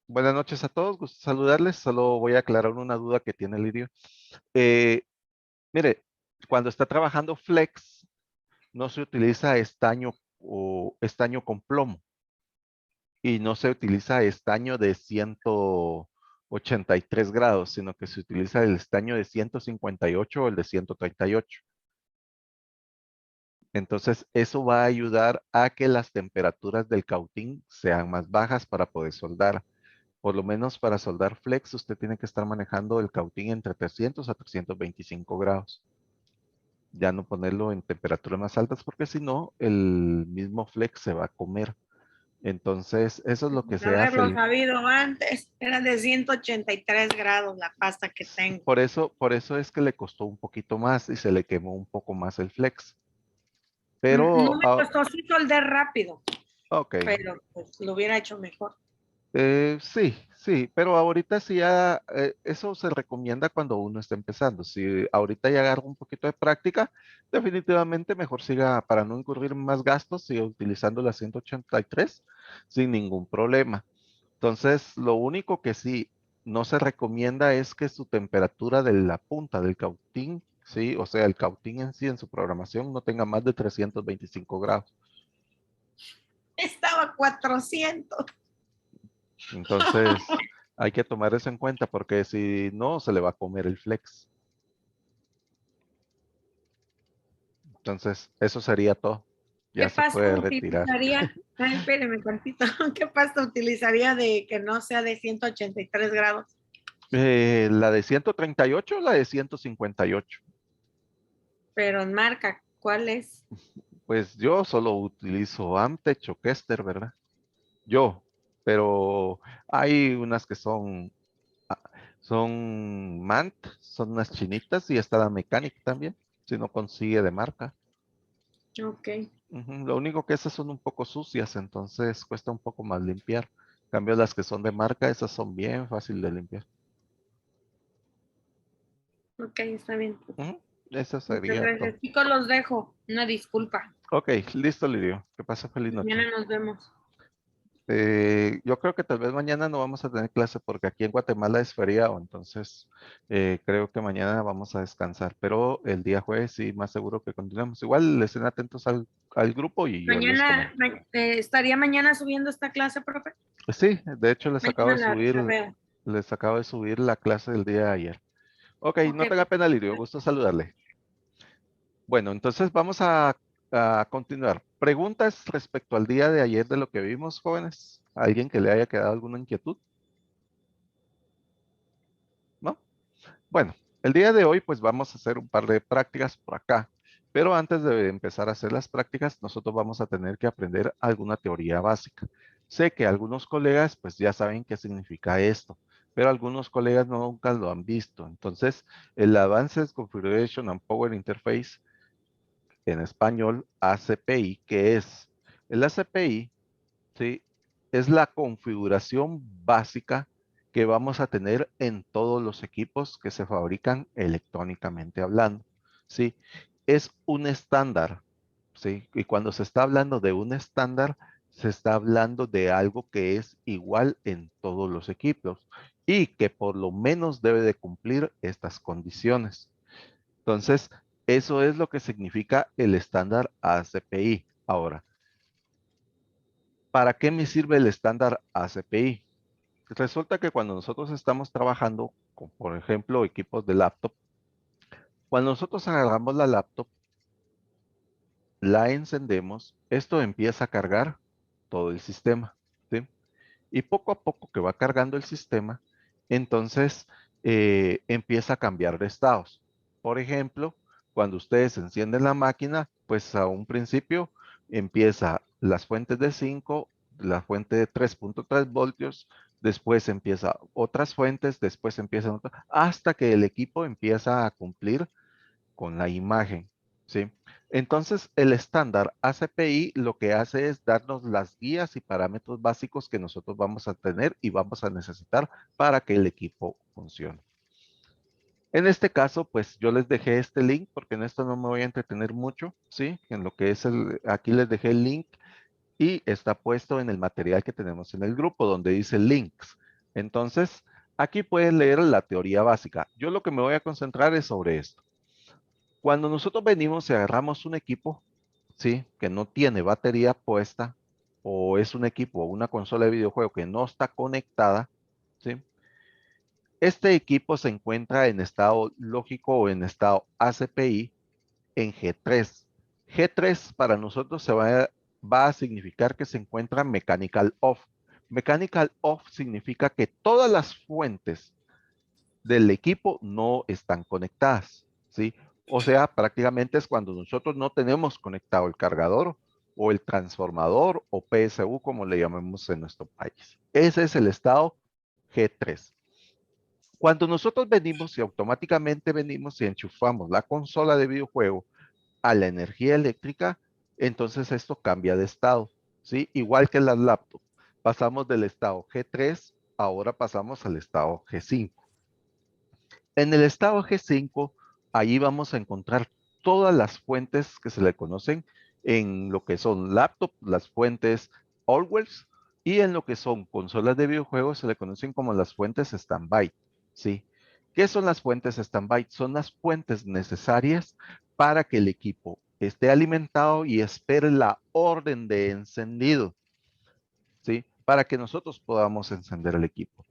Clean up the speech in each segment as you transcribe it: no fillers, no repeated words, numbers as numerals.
Buenas noches a todos, gusto saludarles. Solo voy a aclarar una duda que tiene Lidio. Eh, Mire, cuando está trabajando flex, no se utiliza estaño o estaño con plomo y no se utiliza estaño de 183 grados, sino que se utiliza el estaño de 158 o el de 138. Entonces, eso va a ayudar a que las temperaturas del cautín sean más bajas para poder soldar. Por lo menos para soldar flex, usted tiene que estar manejando el cautín entre 300 a 325 grados. Ya no ponerlo en temperaturas más altas porque si no, el mismo flex se va a comer. Entonces, eso es lo que De se hace. haberlo sabido antes, era de 183 grados la pasta que tengo. Por eso es que le costó un poquito más y se le quemó un poco más el flex. No Pero, me costó sí solder rápido, ok. pero pues lo hubiera hecho mejor. Sí, sí, pero ahorita sí ya, eso se recomienda cuando uno está empezando. Si ahorita ya agarra un poquito de práctica, definitivamente mejor siga, para no incurrir en más gastos, siga utilizando la 183 sin ningún problema. Entonces, lo único que sí no se recomienda es que su temperatura de la punta del cautín, sí, o sea, el cautín en sí en su programación no tenga más de 325 grados. Estaba 400. Entonces, hay que tomar eso en cuenta porque si no, se le va a comer el flex. Entonces, eso sería todo. ¿Qué Ya se pasta puede retirar. utilizaría? Ay, espéreme tantito. ¿Qué pasta utilizaría de que no sea de 183 grados? La de 138 o la de 158. Pero en marca, ¿cuál es? Pues yo solo utilizo Amtech o Kester, ¿verdad? Yo, pero hay unas que son Mant, son unas chinitas y está la Mechanic también, si no consigue de marca. Ok. Lo único que esas son un poco sucias, entonces cuesta un poco más limpiar. En cambio, las que son de marca, esas son bien fáciles de limpiar. Ok, está bien. Eso Muchas sería todo. gracias. Chicos, los dejo. Una disculpa. Ok, listo, Lidio. Que pase feliz noche. Mañana nos vemos. Yo creo que tal vez mañana no vamos a tener clase porque aquí en Guatemala es feriado, entonces creo que mañana vamos a descansar, pero el día jueves sí, más seguro que continuemos. Igual estén atentos al grupo y yo les Mañana, comento. ¿estaría mañana subiendo esta clase, profe? Sí, de hecho Mañana la veo. les acabo de subir la clase del día de ayer. Ok, Ok. no tenga pena, Lidio, gusto saludarle. Bueno, entonces vamos a continuar. Preguntas respecto al día de ayer de lo que vimos, jóvenes. ¿Alguien que le haya quedado alguna inquietud? ¿No? Bueno, el día de hoy pues vamos a hacer un par de prácticas por acá. Pero antes de empezar a hacer las prácticas, nosotros vamos a tener que aprender alguna teoría básica. Sé que algunos colegas pues ya saben qué significa esto, pero algunos colegas nunca lo han visto. Entonces, el Advanced Configuration and Power Interface, en español ACPI, ¿qué es? El ACPI, ¿sí? Es la configuración básica que vamos a tener en todos los equipos que se fabrican electrónicamente hablando, ¿sí? Es un estándar, ¿sí? Y cuando se está hablando de un estándar, se está hablando de algo que es igual en todos los equipos y que por lo menos debe de cumplir estas condiciones. Entonces, eso es lo que significa el estándar ACPI. Ahora, ¿para qué me sirve el estándar ACPI? Resulta que cuando nosotros estamos trabajando con, por ejemplo, equipos de laptop, cuando nosotros agarramos la laptop, la encendemos, esto empieza a cargar todo el sistema, ¿sí? Y poco a poco que va cargando el sistema, entonces empieza a cambiar de estados. Por ejemplo, cuando ustedes encienden la máquina, pues a un principio empieza las fuentes de 5, la fuente de 3.3 voltios, después empieza otras fuentes, después empiezan otras, hasta que el equipo empieza a cumplir con la imagen, ¿sí? Entonces, el estándar ACPI lo que hace es darnos las guías y parámetros básicos que nosotros vamos a tener y vamos a necesitar para que el equipo funcione. En este caso, pues yo les dejé este link porque en esto no me voy a entretener mucho, ¿sí? En lo que es aquí les dejé el link y está puesto en el material que tenemos en el grupo donde dice links. Entonces, aquí pueden leer la teoría básica. Yo lo que me voy a concentrar es sobre esto. Cuando nosotros venimos y agarramos un equipo, ¿sí? Que no tiene batería puesta, o es un equipo o una consola de videojuego que no está conectada, ¿sí? Este equipo se encuentra en estado lógico o en estado ACPI en G3. G3 para nosotros va a significar que se encuentra mechanical off. Mechanical off significa que todas las fuentes del equipo no están conectadas, ¿sí? O sea, prácticamente es cuando nosotros no tenemos conectado el cargador o el transformador o PSU, como le llamamos en nuestro país. Ese es el estado G3. Cuando nosotros venimos y automáticamente venimos y enchufamos la consola de videojuego a la energía eléctrica, entonces esto cambia de estado, ¿sí? Igual que las laptops. Pasamos del estado G3, ahora pasamos al estado G5. En el estado G5, ahí vamos a encontrar todas las fuentes que se le conocen en lo que son laptops, las fuentes Always, y en lo que son consolas de videojuegos se le conocen como las fuentes standby, ¿sí? ¿Qué son las fuentes standby? Son las fuentes necesarias para que el equipo esté alimentado y espere la orden de encendido, ¿sí? Para que nosotros podamos encender el equipo.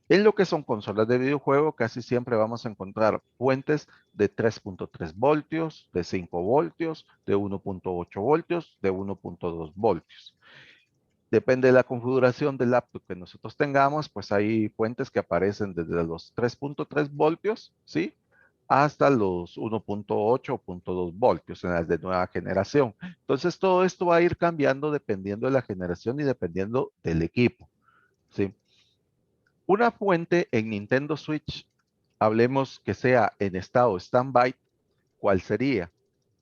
En lo que son consolas de videojuego, casi siempre vamos a encontrar fuentes de 3.3 voltios, de 5 voltios, de 1.8 voltios, de 1.2 voltios. Depende de la configuración del laptop que nosotros tengamos, pues hay fuentes que aparecen desde los 3.3 voltios, ¿sí? Hasta los 1.8 o 0.2 voltios en las de nueva generación. Entonces, todo esto va a ir cambiando dependiendo de la generación y dependiendo del equipo, ¿sí? Una fuente en Nintendo Switch, hablemos que sea en estado standby, ¿cuál sería?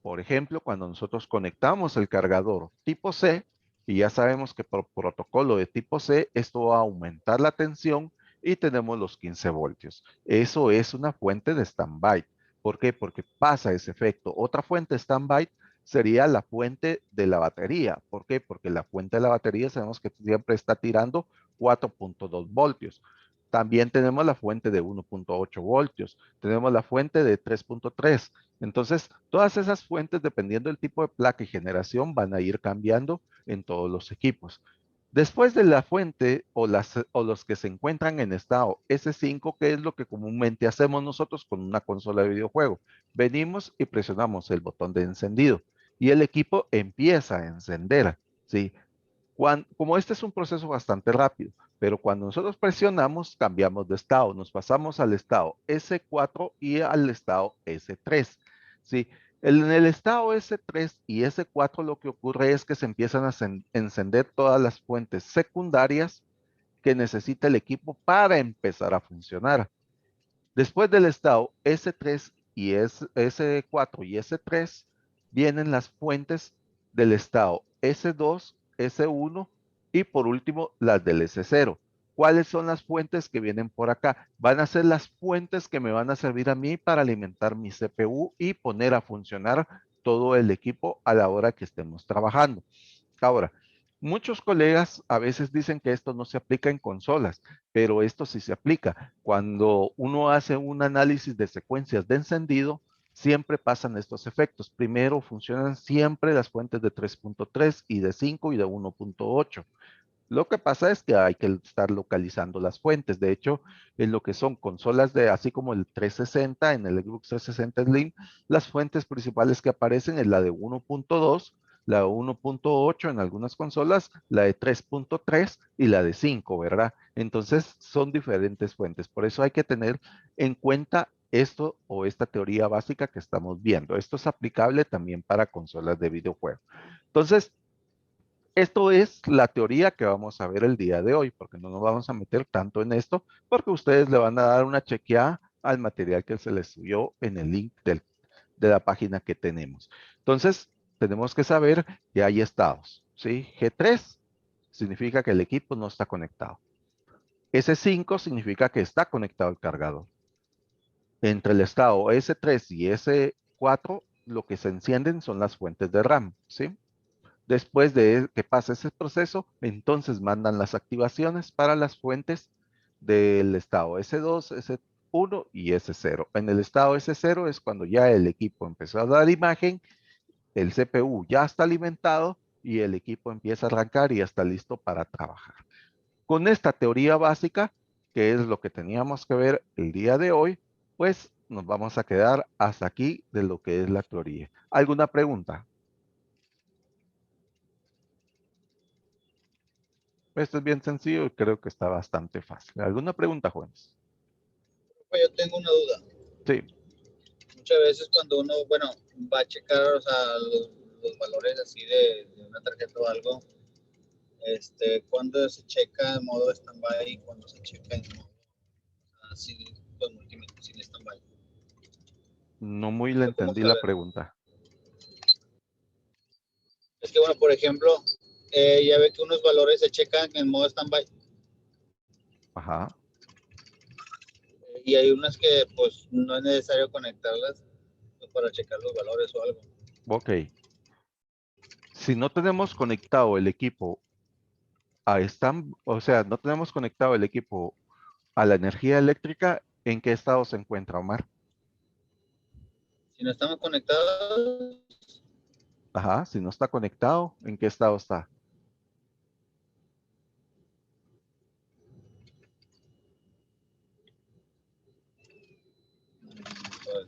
Por ejemplo, cuando nosotros conectamos el cargador tipo C, y ya sabemos que por protocolo de tipo C, esto va a aumentar la tensión y tenemos los 15 voltios. Eso es una fuente de standby. ¿Por qué? Porque pasa ese efecto. Otra fuente standby sería la fuente de la batería. ¿Por qué? Porque la fuente de la batería sabemos que siempre está tirando 4.2 voltios. También tenemos la fuente de 1.8 voltios. Tenemos la fuente de 3.3. Entonces, todas esas fuentes, dependiendo del tipo de placa y generación, van a ir cambiando en todos los equipos. Después de la fuente o los que se encuentran en estado S5, ¿qué es lo que comúnmente hacemos nosotros con una consola de videojuego? Venimos y presionamos el botón de encendido y el equipo empieza a encender, ¿sí? Como este es un proceso bastante rápido, pero cuando nosotros presionamos, cambiamos de estado, nos pasamos al estado S4 y al estado S3, ¿sí? En el estado S3 y S4 lo que ocurre es que se empiezan a encender todas las fuentes secundarias que necesita el equipo para empezar a funcionar. Después del estado S3 y S4 y S3 vienen las fuentes del estado S2, S1 y por último las del S0. ¿Cuáles son las fuentes que vienen por acá? Van a ser las fuentes que me van a servir a mí para alimentar mi CPU y poner a funcionar todo el equipo a la hora que estemos trabajando. Ahora, muchos colegas a veces dicen que esto no se aplica en consolas, pero esto sí se aplica. Cuando uno hace un análisis de secuencias de encendido, siempre pasan estos efectos. Primero funcionan siempre las fuentes de 3.3 y de 5 y de 1.8. Lo que pasa es que hay que estar localizando las fuentes. De hecho, en lo que son consolas de, así como el 360, en el Xbox 360 Slim, las fuentes principales que aparecen es la de 1.2, la de 1.8 en algunas consolas, la de 3.3 y la de 5, ¿verdad? Entonces, son diferentes fuentes. Por eso hay que tener en cuenta esto o esta teoría básica que estamos viendo. Esto es aplicable también para consolas de videojuegos. Entonces, esto es la teoría que vamos a ver el día de hoy, porque no nos vamos a meter tanto en esto, porque ustedes le van a dar una chequeada al material que se les subió en el link de la página que tenemos. Entonces, tenemos que saber que hay estados, ¿sí? G3 significa que el equipo no está conectado. S5 significa que está conectado el cargador. Entre el estado S3 y S4, lo que se encienden son las fuentes de RAM, ¿sí? Después de que pase ese proceso, entonces mandan las activaciones para las fuentes del estado S2, S1 y S0. En el estado S0 es cuando ya el equipo empezó a dar imagen, el CPU ya está alimentado y el equipo empieza a arrancar y ya está listo para trabajar. Con esta teoría básica, que es lo que teníamos que ver el día de hoy, pues nos vamos a quedar hasta aquí de lo que es la teoría. ¿Alguna pregunta? Esto es bien sencillo y creo que está bastante fácil. ¿Alguna pregunta, jóvenes? Yo tengo una duda. Sí. Muchas veces cuando uno, bueno, va a checar, o sea, los valores así de una tarjeta o algo, cuando se checa en modo stand-by y cuando se checa en modo sin, con multímetro, sin stand-by. No muy le ¿Cómo entendí la saber? pregunta. Es que, bueno, por ejemplo, ya ve que unos valores se checan en modo stand-by Ajá. y hay unas que, pues, no es necesario conectarlas pues, para checar los valores o algo. Ok. Si no tenemos conectado el equipo a stand, o sea, no tenemos conectado el equipo a la energía eléctrica, ¿en qué estado se encuentra, Omar? Si no estamos conectados, Ajá. Si no está conectado, ¿en qué estado está? pues,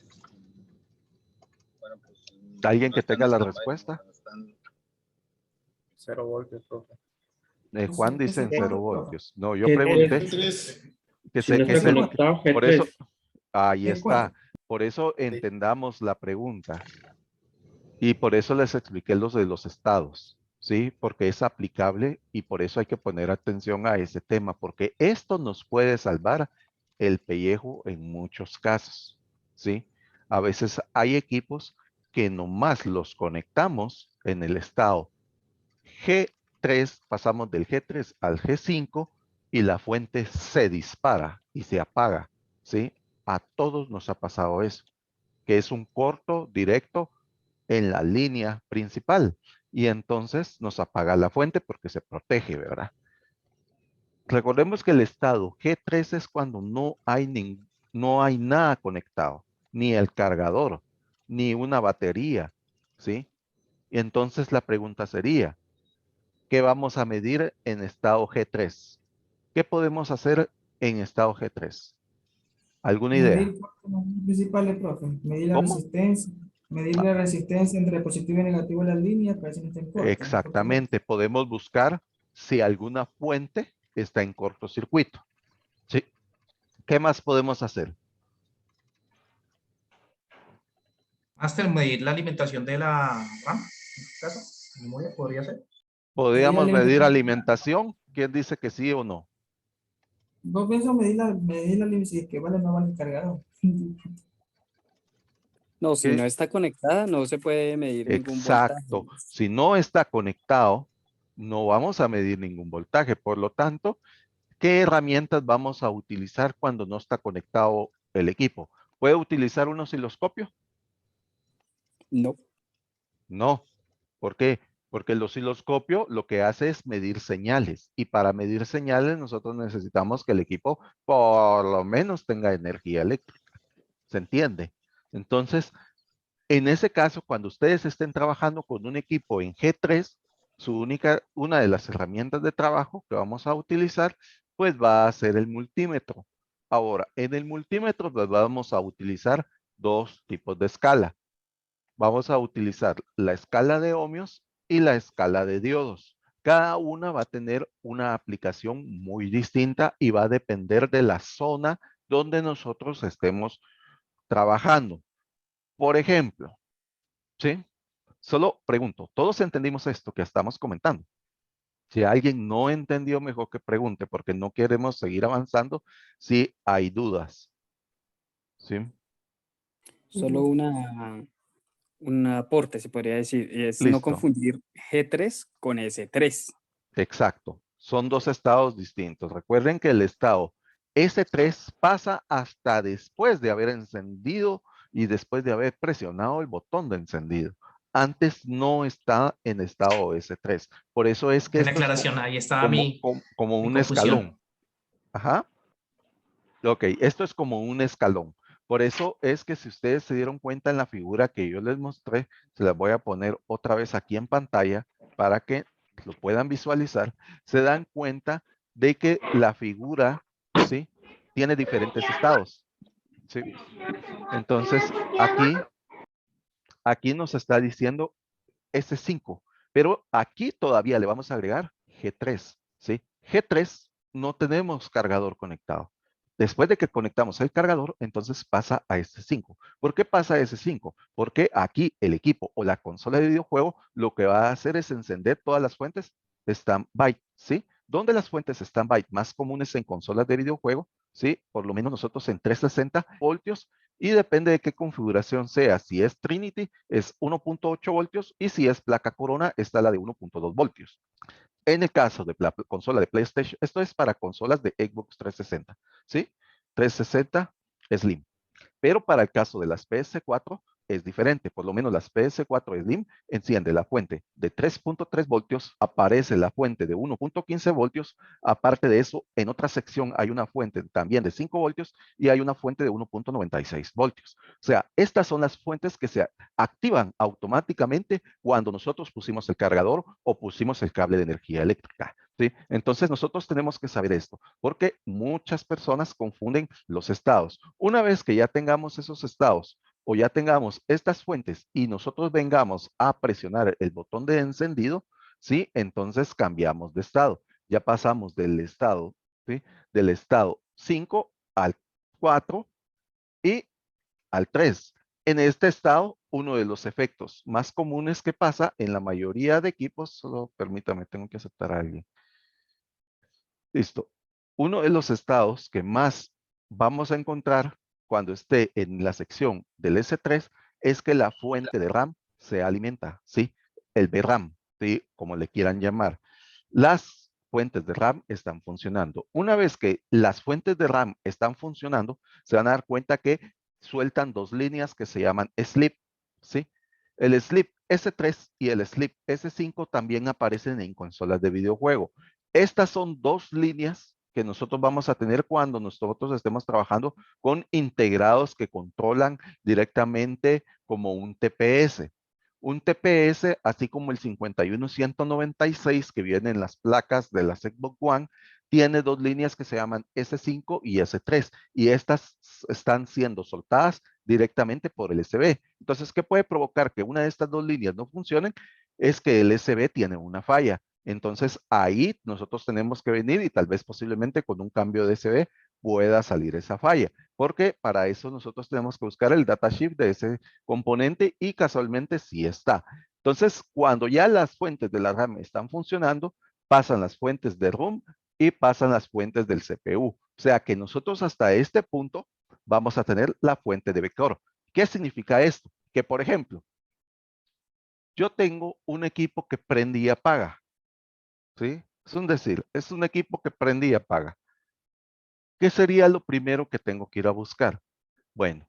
bueno, pues ¿Alguien no que están tenga en la stand-by, respuesta? no están. 0 voltios, profe. Juan dice en 0 G3. voltios. No, yo pregunté G3, que si no que está se, conectado, por eso, G3. ahí está. G4. Por eso entendamos la pregunta. Y por eso les expliqué los de los estados, ¿sí? Porque es aplicable y por eso hay que poner atención a ese tema, porque esto nos puede salvar el pellejo en muchos casos, ¿sí? A veces hay equipos que nomás los conectamos en el estado G3, pasamos del G3 al G5 y la fuente se dispara y se apaga, ¿sí? A todos nos ha pasado eso, que es un corto directo en la línea principal y entonces nos apaga la fuente porque se protege, ¿verdad? Recordemos que el estado G3 es cuando no hay nada conectado, ni el cargador, ni una batería, ¿sí? Y entonces la pregunta sería, ¿qué vamos a medir en estado G3? ¿Qué podemos hacer en estado G3? ¿Alguna idea? Medir los principales, profe. ¿Cómo? Medir Ah, la resistencia entre positivo y negativo de las líneas para ver si no está en corto. exactamente, podemos buscar si alguna fuente está en cortocircuito. ¿Sí? ¿Qué más podemos hacer? Master, medir la alimentación de la RAM, en este caso, memoria podría ser. Medir la ¿Podríamos medir alimentación. alimentación? ¿Quién dice que sí o no? Vos pienso medir la alimentación, si es que vale o no vale el cargador. No, si no ¿Qué? está conectada, no se puede medir ningún voltaje. Exacto. Si no está conectado, no vamos a medir ningún voltaje. Por lo tanto, ¿qué herramientas vamos a utilizar cuando no está conectado el equipo? ¿Puede utilizar un osciloscopio? No, No. ¿Por qué? Porque el osciloscopio lo que hace es medir señales y para medir señales nosotros necesitamos que el equipo por lo menos tenga energía eléctrica. ¿Se entiende? Entonces, en ese caso, cuando ustedes estén trabajando con un equipo en G3, una de las herramientas de trabajo que vamos a utilizar, pues va a ser el multímetro. Ahora, en el multímetro pues vamos a utilizar dos tipos de escala. Vamos a utilizar la escala de ohmios y la escala de diodos. Cada una va a tener una aplicación muy distinta y va a depender de la zona donde nosotros estemos trabajando. Por ejemplo, ¿sí? Solo pregunto, ¿todos entendimos esto que estamos comentando? Si alguien no entendió, mejor que pregunte, porque no queremos seguir avanzando si hay dudas. ¿Sí? solo un aporte, se podría decir, y es no Listo. confundir G3 con S3. Exacto. Son dos estados distintos. Recuerden que el estado S3 pasa hasta después de haber encendido y después de haber presionado el botón de encendido. antes no está en estado S3. Por eso es que Buena esto es aclaración, ahí estaba mi como un confusión. escalón. Ajá. Ok, esto es como un escalón. Por eso es que si ustedes se dieron cuenta en la figura que yo les mostré, se las voy a poner otra vez aquí en pantalla para que lo puedan visualizar. Se dan cuenta de que la figura, ¿sí?, tiene diferentes estados. ¿Sí? Entonces, aquí nos está diciendo S5, pero aquí todavía le vamos a agregar G3, ¿sí? G3 no tenemos cargador conectado. Después de que conectamos el cargador, entonces pasa a S5. ¿Por qué pasa a S5? Porque aquí el equipo o la consola de videojuego lo que va a hacer es encender todas las fuentes standby, ¿sí? Donde las fuentes standby más comunes en consolas de videojuego, ¿sí? Por lo menos nosotros en 360 voltios, y depende de qué configuración sea. Si es Trinity, es 1.8 voltios, y si es placa Corona, está la de 1.2 voltios. En el caso de la consola de PlayStation, esto es para consolas de Xbox 360, ¿sí? 360 Slim. Pero para el caso de las PS4 es diferente. Por lo menos las PS4 Slim enciende la fuente de 3.3 voltios, aparece la fuente de 1.15 voltios. Aparte de eso, en otra sección hay una fuente también de 5 voltios y hay una fuente de 1.96 voltios. O sea, estas son las fuentes que se activan automáticamente cuando nosotros pusimos el cargador o pusimos el cable de energía eléctrica. ¿Sí? Entonces nosotros tenemos que saber esto, porque muchas personas confunden los estados. Una vez que ya tengamos esos estados o ya tengamos estas fuentes y nosotros vengamos a presionar el botón de encendido, ¿sí? Entonces cambiamos de estado. Ya pasamos del estado, ¿sí?, del estado 5 al 4 y al 3. En este estado, uno de los efectos más comunes que pasa en la mayoría de equipos, solo permítame, tengo que aceptar a alguien. Listo. Uno de los estados que más vamos a encontrar cuando esté en la sección del S3 es que la fuente de RAM se alimenta, ¿sí? El VRAM, ¿sí? Como le quieran llamar. Las fuentes de RAM están funcionando. Una vez que las fuentes de RAM están funcionando, se van a dar cuenta que sueltan dos líneas que se llaman sleep, ¿sí? El sleep S3 y el sleep S5 también aparecen en consolas de videojuego. Estas son dos líneas que nosotros vamos a tener cuando nosotros estemos trabajando con integrados que controlan directamente como un TPS. Un TPS, así como el 51196 que viene en las placas de la Xbox One, tiene dos líneas que se llaman S5 y S3, y estas están siendo soltadas directamente por el USB. Entonces, ¿qué puede provocar que una de estas dos líneas no funcionen? Es que el USB tiene una falla. Entonces, ahí nosotros tenemos que venir y tal vez posiblemente con un cambio de USB pueda salir esa falla, porque para eso nosotros tenemos que buscar el datasheet de ese componente y casualmente sí está. Entonces, cuando ya las fuentes de la RAM están funcionando, pasan las fuentes de ROM y pasan las fuentes del CPU. O sea que nosotros hasta este punto vamos a tener la fuente de vector. ¿Qué significa esto? Que, por ejemplo, yo tengo un equipo que prende y apaga, ¿sí? Es un decir, es un equipo que prende y apaga. ¿Qué sería lo primero que tengo que ir a buscar? Bueno,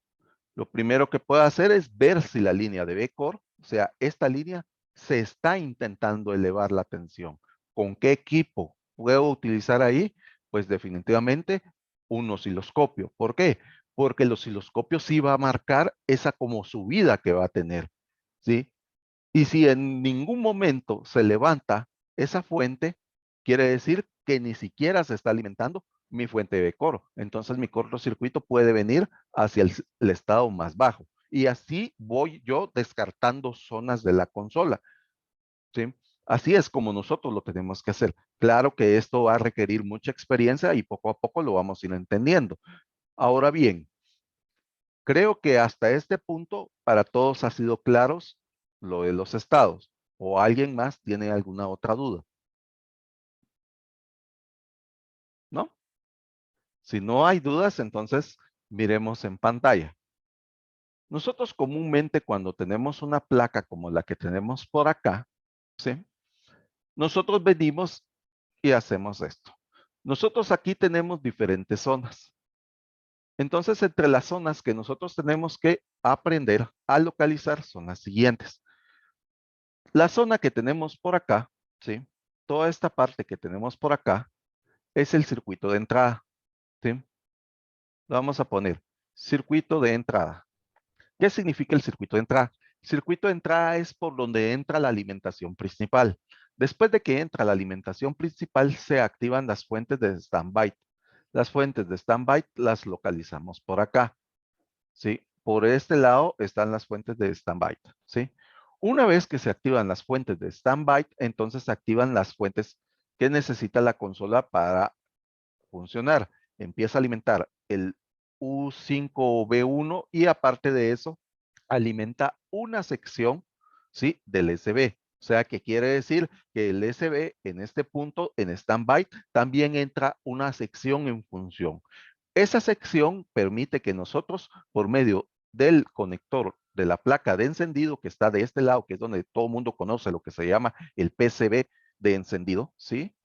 lo primero que puedo hacer es ver si la línea de V-Core, o sea, esta línea, se está intentando elevar la tensión. ¿Con qué equipo puedo utilizar ahí? Pues definitivamente un osciloscopio. ¿Por qué? Porque el osciloscopio sí va a marcar esa como subida que va a tener, ¿sí? Y si en ningún momento se levanta esa fuente, quiere decir que ni siquiera se está alimentando mi fuente de coro. Entonces mi cortocircuito puede venir hacia el estado más bajo. Y así voy yo descartando zonas de la consola, ¿sí? Así es como nosotros lo tenemos que hacer. Claro que esto va a requerir mucha experiencia y poco a poco lo vamos a ir entendiendo. Ahora bien, creo que hasta este punto para todos ha sido claros lo de los estados. ¿O alguien más tiene alguna otra duda? ¿No? Si no hay dudas, entonces miremos en pantalla. Nosotros comúnmente cuando tenemos una placa como la que tenemos por acá, ¿sí?, nosotros venimos y hacemos esto. Nosotros aquí tenemos diferentes zonas. Entonces, entre las zonas que nosotros tenemos que aprender a localizar son las siguientes. La zona que tenemos por acá, ¿sí? Toda esta parte que tenemos por acá es el circuito de entrada, ¿sí? Lo vamos a poner circuito de entrada. ¿Qué significa el circuito de entrada? El circuito de entrada es por donde entra la alimentación principal. Después de que entra la alimentación principal, se activan las fuentes de standby. Las fuentes de standby las localizamos por acá, ¿sí? Por este lado están las fuentes de standby, ¿sí? Una vez que se activan las fuentes de standby, entonces se activan las fuentes que necesita la consola para funcionar. Empieza a alimentar el U5B1 y aparte de eso, alimenta una sección, ¿sí? Del SB. O sea, que quiere decir que el SB en este punto, en standby, también entra una sección en función. Esa sección permite que nosotros, por medio del conector de la placa de encendido que está de este lado, que es donde todo el mundo conoce lo que se llama el PCB de encendido, ¿sí?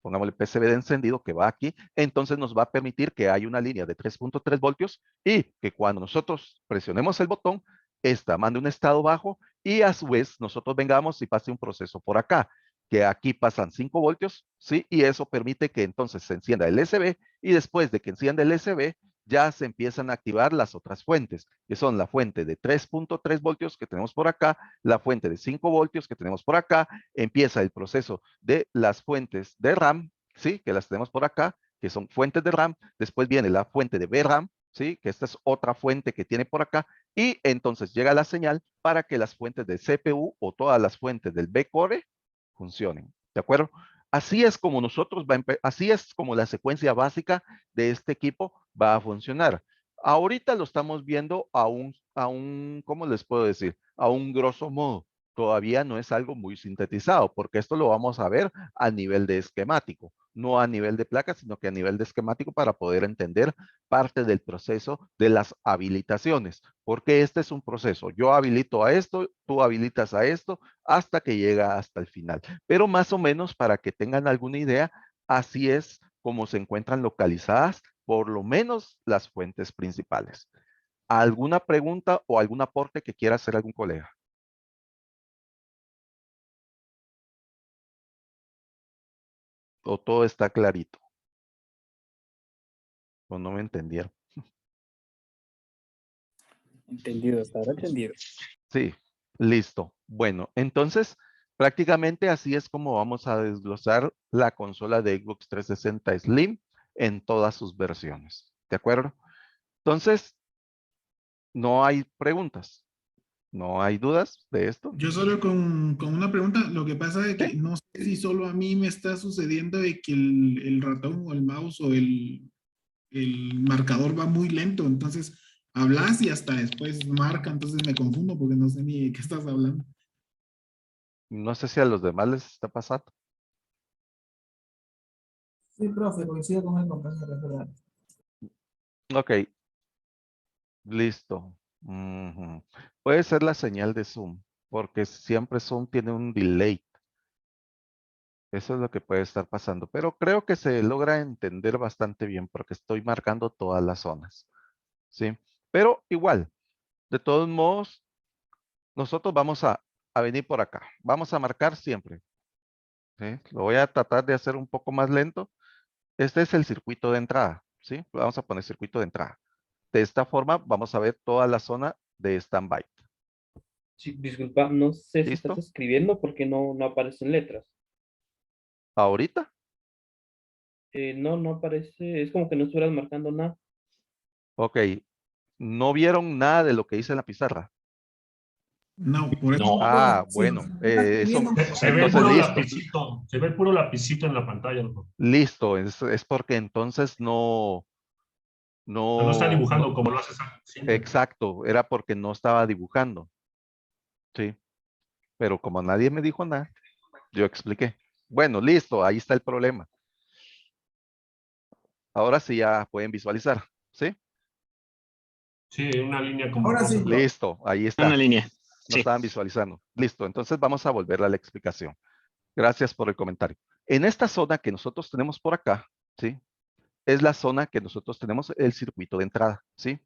Pongámosle PCB de encendido que va aquí, entonces nos va a permitir que haya una línea de 3.3 voltios y que cuando nosotros presionemos el botón, esta mande un estado bajo y a su vez nosotros vengamos y pase un proceso por acá, que aquí pasan 5 voltios, ¿sí? Y eso permite que entonces se encienda el SB y después de que encienda el SB, ya se empiezan a activar las otras fuentes, que son la fuente de 3.3 voltios que tenemos por acá, la fuente de 5 voltios que tenemos por acá, empieza el proceso de las fuentes de RAM, ¿sí? Que las tenemos por acá, que son fuentes de RAM, después viene la fuente de VRAM, ¿sí? Que esta es otra fuente que tiene por acá, y entonces llega la señal para que las fuentes de CPU o todas las fuentes del B-Core funcionen, ¿de acuerdo? Así es como así es como la secuencia básica de este equipo va a funcionar. Ahorita lo estamos viendo ¿cómo les puedo decir? A un grosso modo. Todavía no es algo muy sintetizado, porque esto lo vamos a ver a nivel de esquemático, no a nivel de placa, sino que a nivel de esquemático para poder entender parte del proceso de las habilitaciones, porque este es un proceso. Yo habilito a esto, tú habilitas a esto, hasta que llega hasta el final. Pero más o menos para que tengan alguna idea, así es como se encuentran localizadas por lo menos las fuentes principales. ¿Alguna pregunta o algún aporte que quiera hacer algún colega? ¿O todo está clarito? ¿O no me entendieron? Entendido, hasta ahora entendido. Sí, listo. Bueno, entonces prácticamente así es como vamos a desglosar la consola de Xbox 360 Slim en todas sus versiones. ¿De acuerdo? Entonces, no hay preguntas. ¿No hay dudas de esto? Yo solo con una pregunta, lo que pasa es que Sí. no sé si solo a mí me está sucediendo de que el ratón o el mouse o el marcador va muy lento, entonces hablas y hasta después marca, entonces me confundo porque no sé ni de qué estás hablando. No sé si a los demás les está pasando. Sí, profe, coincido con el compañero, es verdad. Ok, listo. Ujú. Puede ser la señal de Zoom, porque siempre Zoom tiene un delay. Eso es lo que puede estar pasando, pero creo que se logra entender bastante bien porque estoy marcando todas las zonas, ¿sí? Pero igual, de todos modos, nosotros vamos a venir por acá. Vamos a marcar siempre, ¿sí? Lo voy a tratar de hacer un poco más lento. Este es el circuito de entrada, ¿sí? Vamos a poner circuito de entrada. De esta forma vamos a ver toda la zona de standby. Sí, disculpa, no sé si estás ¿Listo? escribiendo porque no aparecen letras. Ahorita. No, no aparece, es como que no estuvieras marcando nada. Ok. ¿No vieron nada de lo que hice en la pizarra? No, por eso. No. Ah, Sí, bueno. está escribiendo. Se ve el Entonces, puro listo. lapicito. Se ve el puro lapicito en la pantalla. ¿No? Listo. Es porque entonces No está no. dibujando como lo haces siempre. Exacto. Era porque no estaba dibujando. Sí. Pero como nadie me dijo nada, yo expliqué. Bueno, listo. Ahí está el problema. Ahora sí ya pueden visualizar. ¿Sí? Sí, una línea como Ahora rosa. sí, profe. Listo. Ahí Una está. línea. No Sí. estaban visualizando. Listo. Entonces vamos a volver a la explicación. Gracias por el comentario. En esta zona que nosotros tenemos por acá, ¿sí? Es la zona que nosotros tenemos el circuito de entrada, ¿sí?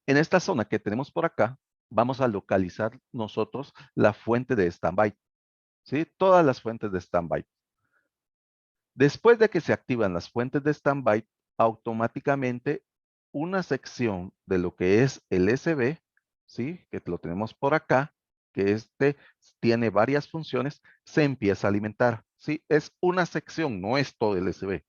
En esta zona que tenemos por acá, vamos a localizar nosotros la fuente de standby. ¿sí? Todas las fuentes de standby. Después de que se activan las fuentes de standby, automáticamente una sección de lo que es el SB, ¿sí? Que lo tenemos por acá, que este tiene varias funciones, se empieza a alimentar, ¿sí? Es una sección, no es todo el SB.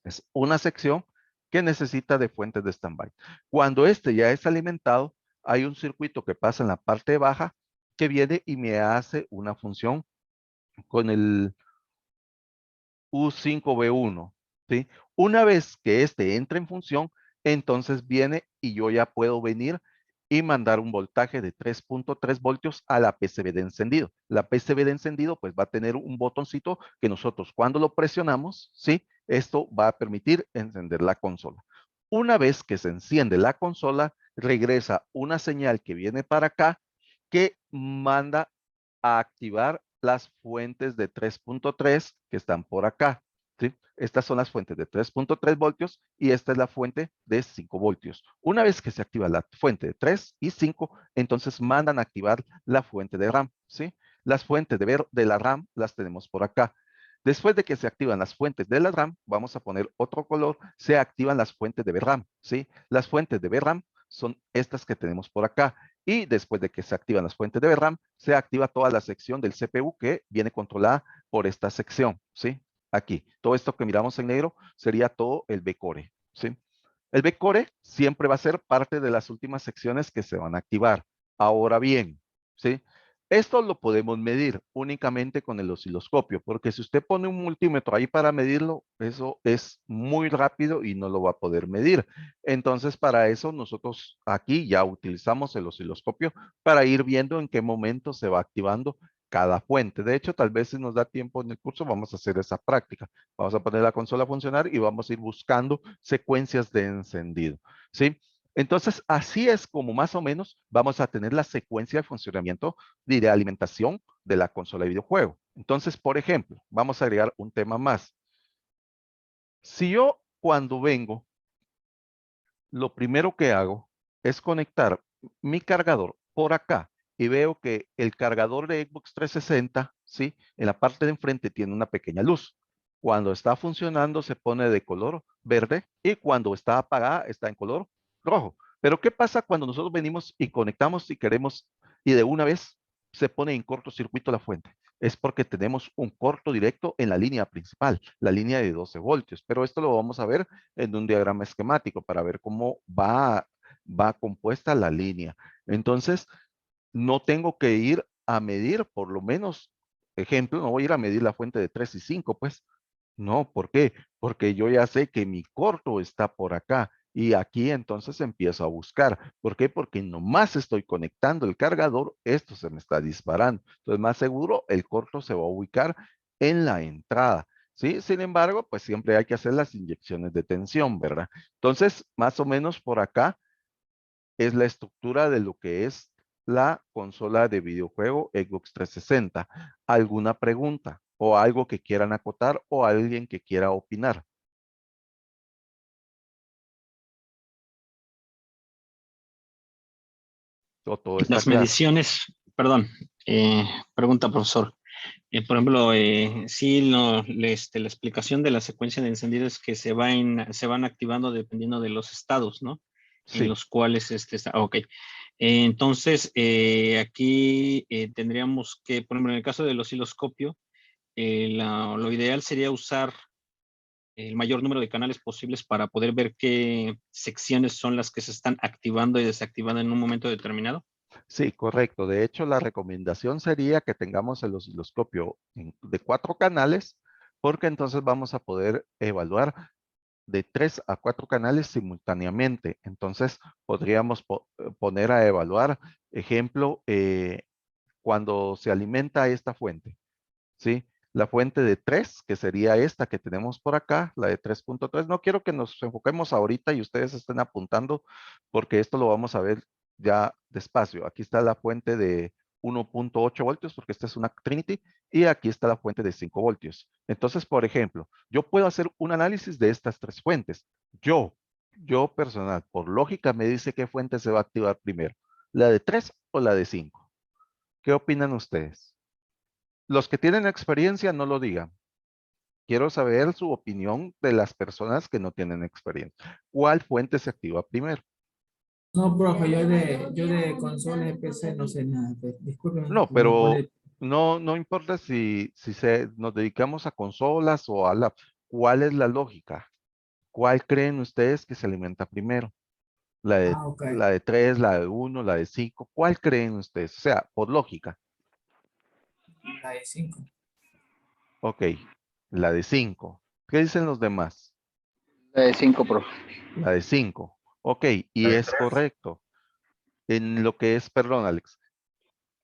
Es una sección que necesita de fuentes de standby. Cuando este ya es alimentado, hay un circuito que pasa en la parte baja que viene y me hace una función con el U5B1, ¿sí? Una vez que este entra en función, entonces viene y yo ya puedo venir y mandar un voltaje de 3.3 voltios a la PCB de encendido. La PCB de encendido pues va a tener un botoncito que nosotros cuando lo presionamos, ¿sí? Esto va a permitir encender la consola. Una vez que se enciende la consola, regresa una señal que viene para acá que manda a activar las fuentes de 3.3 que están por acá, ¿sí? Estas son las fuentes de 3.3 voltios y esta es la fuente de 5 voltios. Una vez que se activa la fuente de 3 y 5, entonces mandan a activar la fuente de RAM, ¿sí? Las fuentes de la RAM las tenemos por acá. Después de que se activan las fuentes de la RAM, vamos a poner otro color, se activan las fuentes de VRAM, ¿sí? Las fuentes de VRAM son estas que tenemos por acá. Y después de que se activan las fuentes de VRAM, se activa toda la sección del CPU que viene controlada por esta sección, ¿sí? Aquí, todo esto que miramos en negro sería todo el B-Core, ¿sí? El B-Core siempre va a ser parte de las últimas secciones que se van a activar. Ahora bien, ¿sí? Esto lo podemos medir únicamente con el osciloscopio, porque si usted pone un multímetro ahí para medirlo, eso es muy rápido y no lo va a poder medir. Entonces, para eso nosotros aquí ya utilizamos el osciloscopio para ir viendo en qué momento se va activando cada fuente. De hecho, tal vez si nos da tiempo en el curso, vamos a hacer esa práctica. Vamos a poner la consola a funcionar y vamos a ir buscando secuencias de encendido, ¿sí? Entonces, así es como más o menos vamos a tener la secuencia de funcionamiento y de alimentación de la consola de videojuego. Entonces, por ejemplo, vamos a agregar un tema más. Si yo cuando vengo, lo primero que hago es conectar mi cargador por acá y veo que el cargador de Xbox 360, ¿sí? En la parte de enfrente tiene una pequeña luz. Cuando está funcionando se pone de color verde y cuando está apagada está en color rojo. Pero ¿qué pasa cuando nosotros venimos y conectamos y queremos y de una vez se pone en cortocircuito la fuente? Es porque tenemos un corto directo en la línea principal, la línea de 12 voltios. Pero esto lo vamos a ver en un diagrama esquemático para ver cómo va compuesta la línea. Entonces, no tengo que ir a medir, por lo menos, ejemplo, no voy a ir a medir la fuente de 3 y 5, pues. No, ¿por qué? Porque yo ya sé que mi corto está por acá y aquí entonces empiezo a buscar. ¿Por qué? Porque nomás estoy conectando el cargador, esto se me está disparando. Entonces, más seguro, el corto se va a ubicar en la entrada. ¿Sí? Sin embargo, pues siempre hay que hacer las inyecciones de tensión, ¿verdad? Entonces, más o menos por acá es la estructura de lo que es la consola de videojuego Xbox 360. ¿Alguna pregunta o algo que quieran acotar o alguien que quiera opinar? ¿O todo está Las claro? mediciones, perdón, pregunta profesor. Por ejemplo, sí, la explicación de la secuencia de encendido es que se van activando dependiendo de los estados, ¿no? En Sí. los cuales está. Ok. Entonces, aquí tendríamos que, por ejemplo, en el caso del osciloscopio, lo ideal sería usar el mayor número de canales posibles para poder ver qué secciones son las que se están activando y desactivando en un momento determinado. Sí, correcto. De hecho, la recomendación sería que tengamos el osciloscopio de 4 canales, porque entonces vamos a poder evaluar de 3 a 4 canales simultáneamente. Entonces, podríamos poner a evaluar, ejemplo, cuando se alimenta esta fuente, ¿sí? La fuente de 3, que sería esta que tenemos por acá, la de 3.3. No quiero que nos enfoquemos ahorita y ustedes estén apuntando, porque esto lo vamos a ver ya despacio. Aquí está la fuente de 1.8 voltios, porque esta es una Trinity, y aquí está la fuente de 5 voltios. Entonces, por ejemplo, yo puedo hacer un análisis de estas 3 fuentes. Yo personal, por lógica, me dice qué fuente se va a activar primero, la de 3 o la de 5. ¿Qué opinan ustedes? Los que tienen experiencia no lo digan. Quiero saber su opinión de las personas que no tienen experiencia. ¿Cuál fuente se activa primero? No, profe, yo de consolas de PC no sé nada. Discúlpeme. No, como me pero pone- no importa si nos dedicamos a consolas o a la... ¿Cuál es la lógica? ¿Cuál creen ustedes que se alimenta primero? Ok. La de 3, la de 1, la de 5. ¿Cuál creen ustedes? O sea, por lógica. La de 5. Ok, la de 5. ¿Qué dicen los demás? La de 5, profe. La de 5. Ok, y es correcto. En lo que es, perdón, Alex,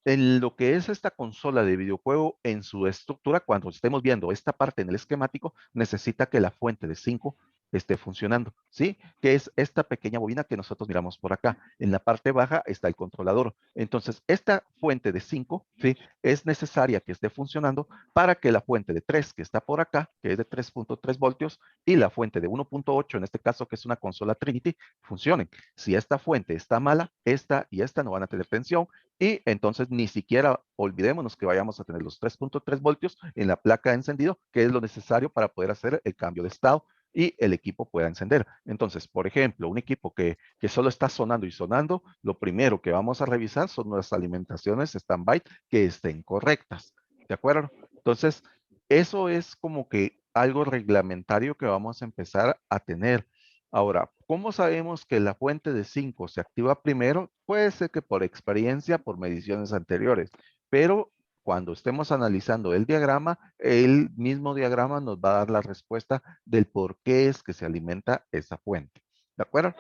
en lo que es esta consola de videojuego, en su estructura, cuando estemos viendo esta parte en el esquemático, necesita que la fuente de 5 esté funcionando, ¿sí? Que es esta pequeña bobina que nosotros miramos por acá. En la parte baja está el controlador. Entonces, esta fuente de 5, ¿sí? Es necesaria que esté funcionando para que la fuente de 3, que está por acá, que es de 3.3 voltios, y la fuente de 1.8, en este caso, que es una consola Trinity, funcionen. Si esta fuente está mala, esta y esta no van a tener tensión, y entonces ni siquiera olvidémonos que vayamos a tener los 3.3 voltios en la placa de encendido, que es lo necesario para poder hacer el cambio de estado y el equipo pueda encender. Entonces, por ejemplo, un equipo que solo está sonando y sonando, lo primero que vamos a revisar son las alimentaciones standby que estén correctas. ¿De acuerdo? Entonces, eso es como que algo reglamentario que vamos a empezar a tener. Ahora, ¿cómo sabemos que la fuente de 5 se activa primero? Puede ser que por experiencia, por mediciones anteriores, pero cuando estemos analizando el diagrama, el mismo diagrama nos va a dar la respuesta del por qué es que se alimenta esa fuente. ¿De acuerdo?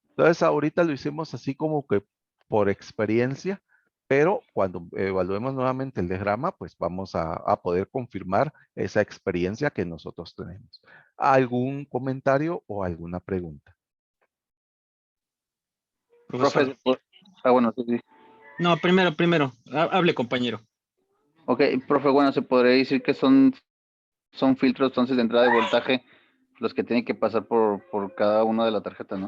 Entonces, ahorita lo hicimos así como que por experiencia, pero cuando evaluemos nuevamente el diagrama, pues vamos a poder confirmar esa experiencia que nosotros tenemos. ¿Algún comentario o alguna pregunta? Profesor. Profe, bueno, sí, sí. No, primero. Hable, compañero. Ok, profe, bueno, se podría decir que son filtros entonces de entrada de voltaje los que tienen que pasar por cada una de la tarjeta, ¿no?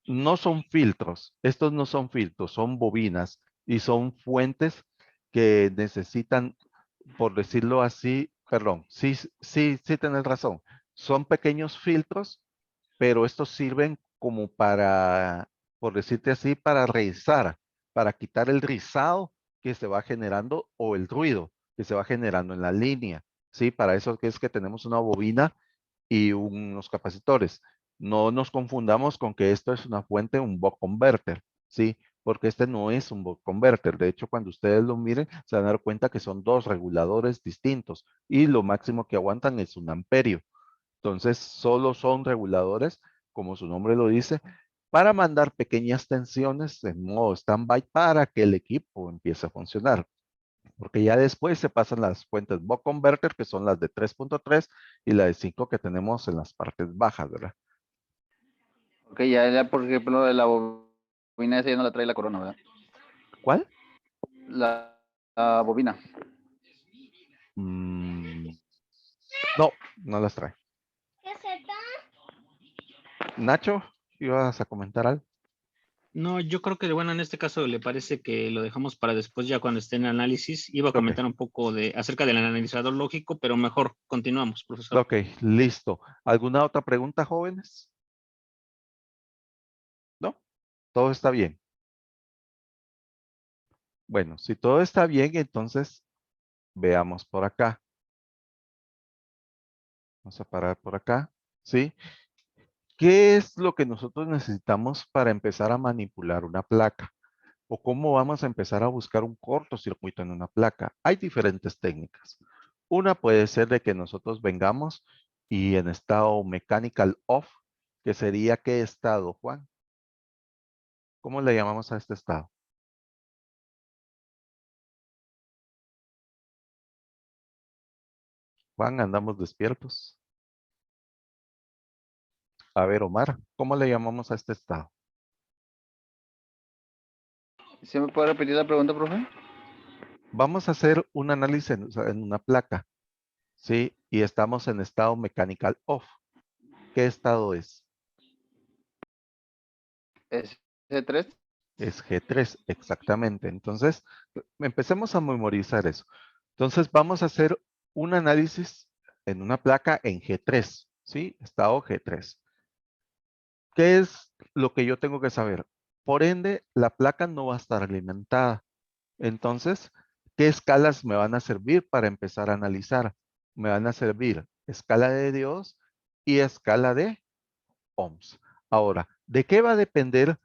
No son filtros, estos no son filtros, son bobinas y son fuentes que necesitan, por decirlo así, perdón, sí tenés razón, son pequeños filtros, pero estos sirven como para, por decirte así, para rizar, para quitar el rizado que se va generando o el ruido que se va generando en la línea, ¿sí? Para eso que es que tenemos una bobina y unos capacitores. No nos confundamos con que esto es una fuente, un buck converter, ¿sí? Porque este no es un buck converter. De hecho, cuando ustedes lo miren, se van a dar cuenta que son dos reguladores distintos y lo máximo que aguantan es 1 amperio. Entonces, solo son reguladores, como su nombre lo dice, para mandar pequeñas tensiones en modo standby para que el equipo empiece a funcionar. Porque ya después se pasan las fuentes buck converter, que son las de 3.3 y la de 5 que tenemos en las partes bajas, ¿verdad? Ok, ya por ejemplo, de la bobina esa ya no la trae la corona, ¿verdad? ¿Cuál? La bobina. No, no las trae. Nacho, ¿ibas a comentar algo? No, yo creo que, bueno, en este caso le parece que lo dejamos para después, ya cuando esté en análisis. Iba a comentar un poco acerca del analizador lógico, pero mejor continuamos, profesor. Ok, listo. ¿Alguna otra pregunta, jóvenes? ¿No? Todo está bien. Bueno, si todo está bien, entonces veamos por acá. Vamos a parar por acá, ¿sí? ¿Qué es lo que nosotros necesitamos para empezar a manipular una placa? ¿O cómo vamos a empezar a buscar un cortocircuito en una placa? Hay diferentes técnicas. Una puede ser de que nosotros vengamos y en estado mechanical off, que sería ¿qué estado, Juan? ¿Cómo le llamamos a este estado? Juan, andamos despiertos. A ver, Omar, ¿cómo le llamamos a este estado? ¿Se me puede repetir la pregunta, profe? Vamos a hacer un análisis en una placa, ¿sí? Y estamos en estado mechanical off. ¿Qué estado es? ¿Es C3? Es G3, exactamente. Entonces, empecemos a memorizar eso. Entonces, vamos a hacer un análisis en una placa en G3, ¿sí? Estado G3. ¿Qué es lo que yo tengo que saber? Por ende, la placa no va a estar alimentada. Entonces, ¿qué escalas me van a servir para empezar a analizar? Me van a servir escala de Dios y escala de ohms. Ahora, ¿de qué va a depender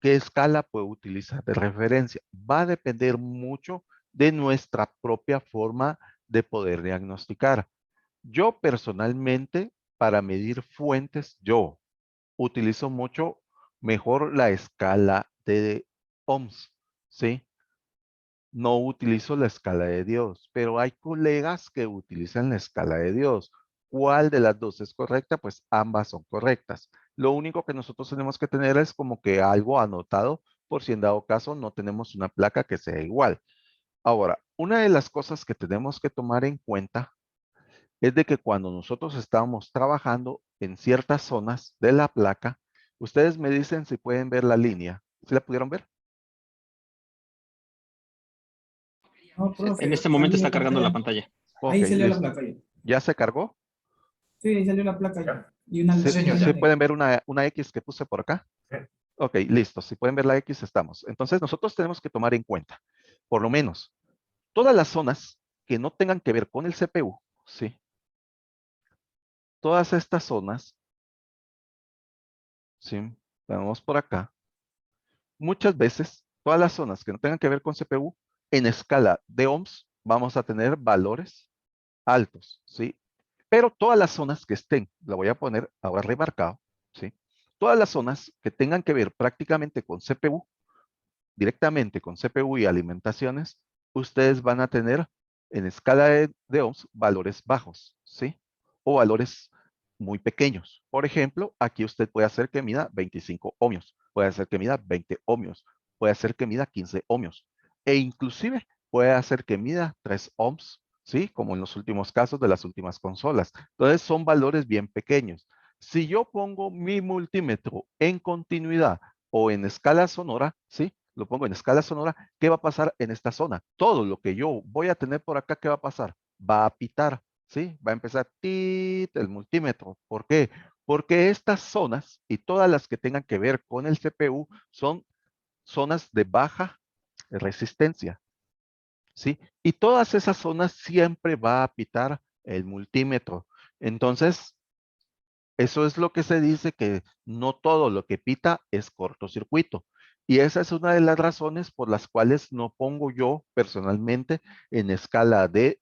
qué escala puedo utilizar de referencia? Va a depender mucho de nuestra propia forma de poder diagnosticar. Yo personalmente, para medir fuentes, yo utilizo mucho mejor la escala de ohms, ¿sí? No utilizo la escala de Dios, pero hay colegas que utilizan la escala de Dios. ¿Cuál de las dos es correcta? Pues ambas son correctas. Lo único que nosotros tenemos que tener es como que algo anotado por si en dado caso no tenemos una placa que sea igual. Ahora, una de las cosas que tenemos que tomar en cuenta es de que cuando nosotros estamos trabajando en ciertas zonas de la placa, ustedes me dicen si pueden ver la línea. ¿Sí la pudieron ver? No, profe, En este a momento mí está la cargando la pantalla. pantalla. Ahí Ok, salió la listo. placa ya. ¿Ya se cargó? Sí, ahí salió la placa ya. Y una ¿Sí, señor, línea sí ya. negra. pueden ver una X que puse por acá? Ok, listo. Si pueden ver la X, estamos. Entonces, nosotros tenemos que tomar en cuenta, por lo menos, todas las zonas que no tengan que ver con el CPU, ¿sí? Todas estas zonas, ¿sí? Vamos por acá. Muchas veces, todas las zonas que no tengan que ver con CPU, en escala de ohms, vamos a tener valores altos, ¿sí? Pero todas las zonas que estén, la voy a poner ahora remarcado, ¿sí? Todas las zonas que tengan que ver prácticamente con CPU, directamente con CPU y alimentaciones, ustedes van a tener en escala de ohms valores bajos, ¿sí? O valores muy pequeños. Por ejemplo, aquí usted puede hacer que mida 25 ohmios, puede hacer que mida 20 ohmios, puede hacer que mida 15 ohmios, e inclusive puede hacer que mida 3 ohms, ¿sí? Como en los últimos casos de las últimas consolas. Entonces son valores bien pequeños. Si yo pongo mi multímetro en continuidad o en escala sonora, ¿sí? Lo pongo en escala sonora, ¿qué va a pasar en esta zona? Todo lo que yo voy a tener por acá, ¿qué va a pasar? Va a pitar, ¿sí? Va a empezar tit el multímetro. ¿Por qué? Porque estas zonas y todas las que tengan que ver con el CPU son zonas de baja resistencia, ¿sí? Y todas esas zonas siempre va a pitar el multímetro. Entonces, eso es lo que se dice que no todo lo que pita es cortocircuito. Y esa es una de las razones por las cuales no pongo yo personalmente en escala de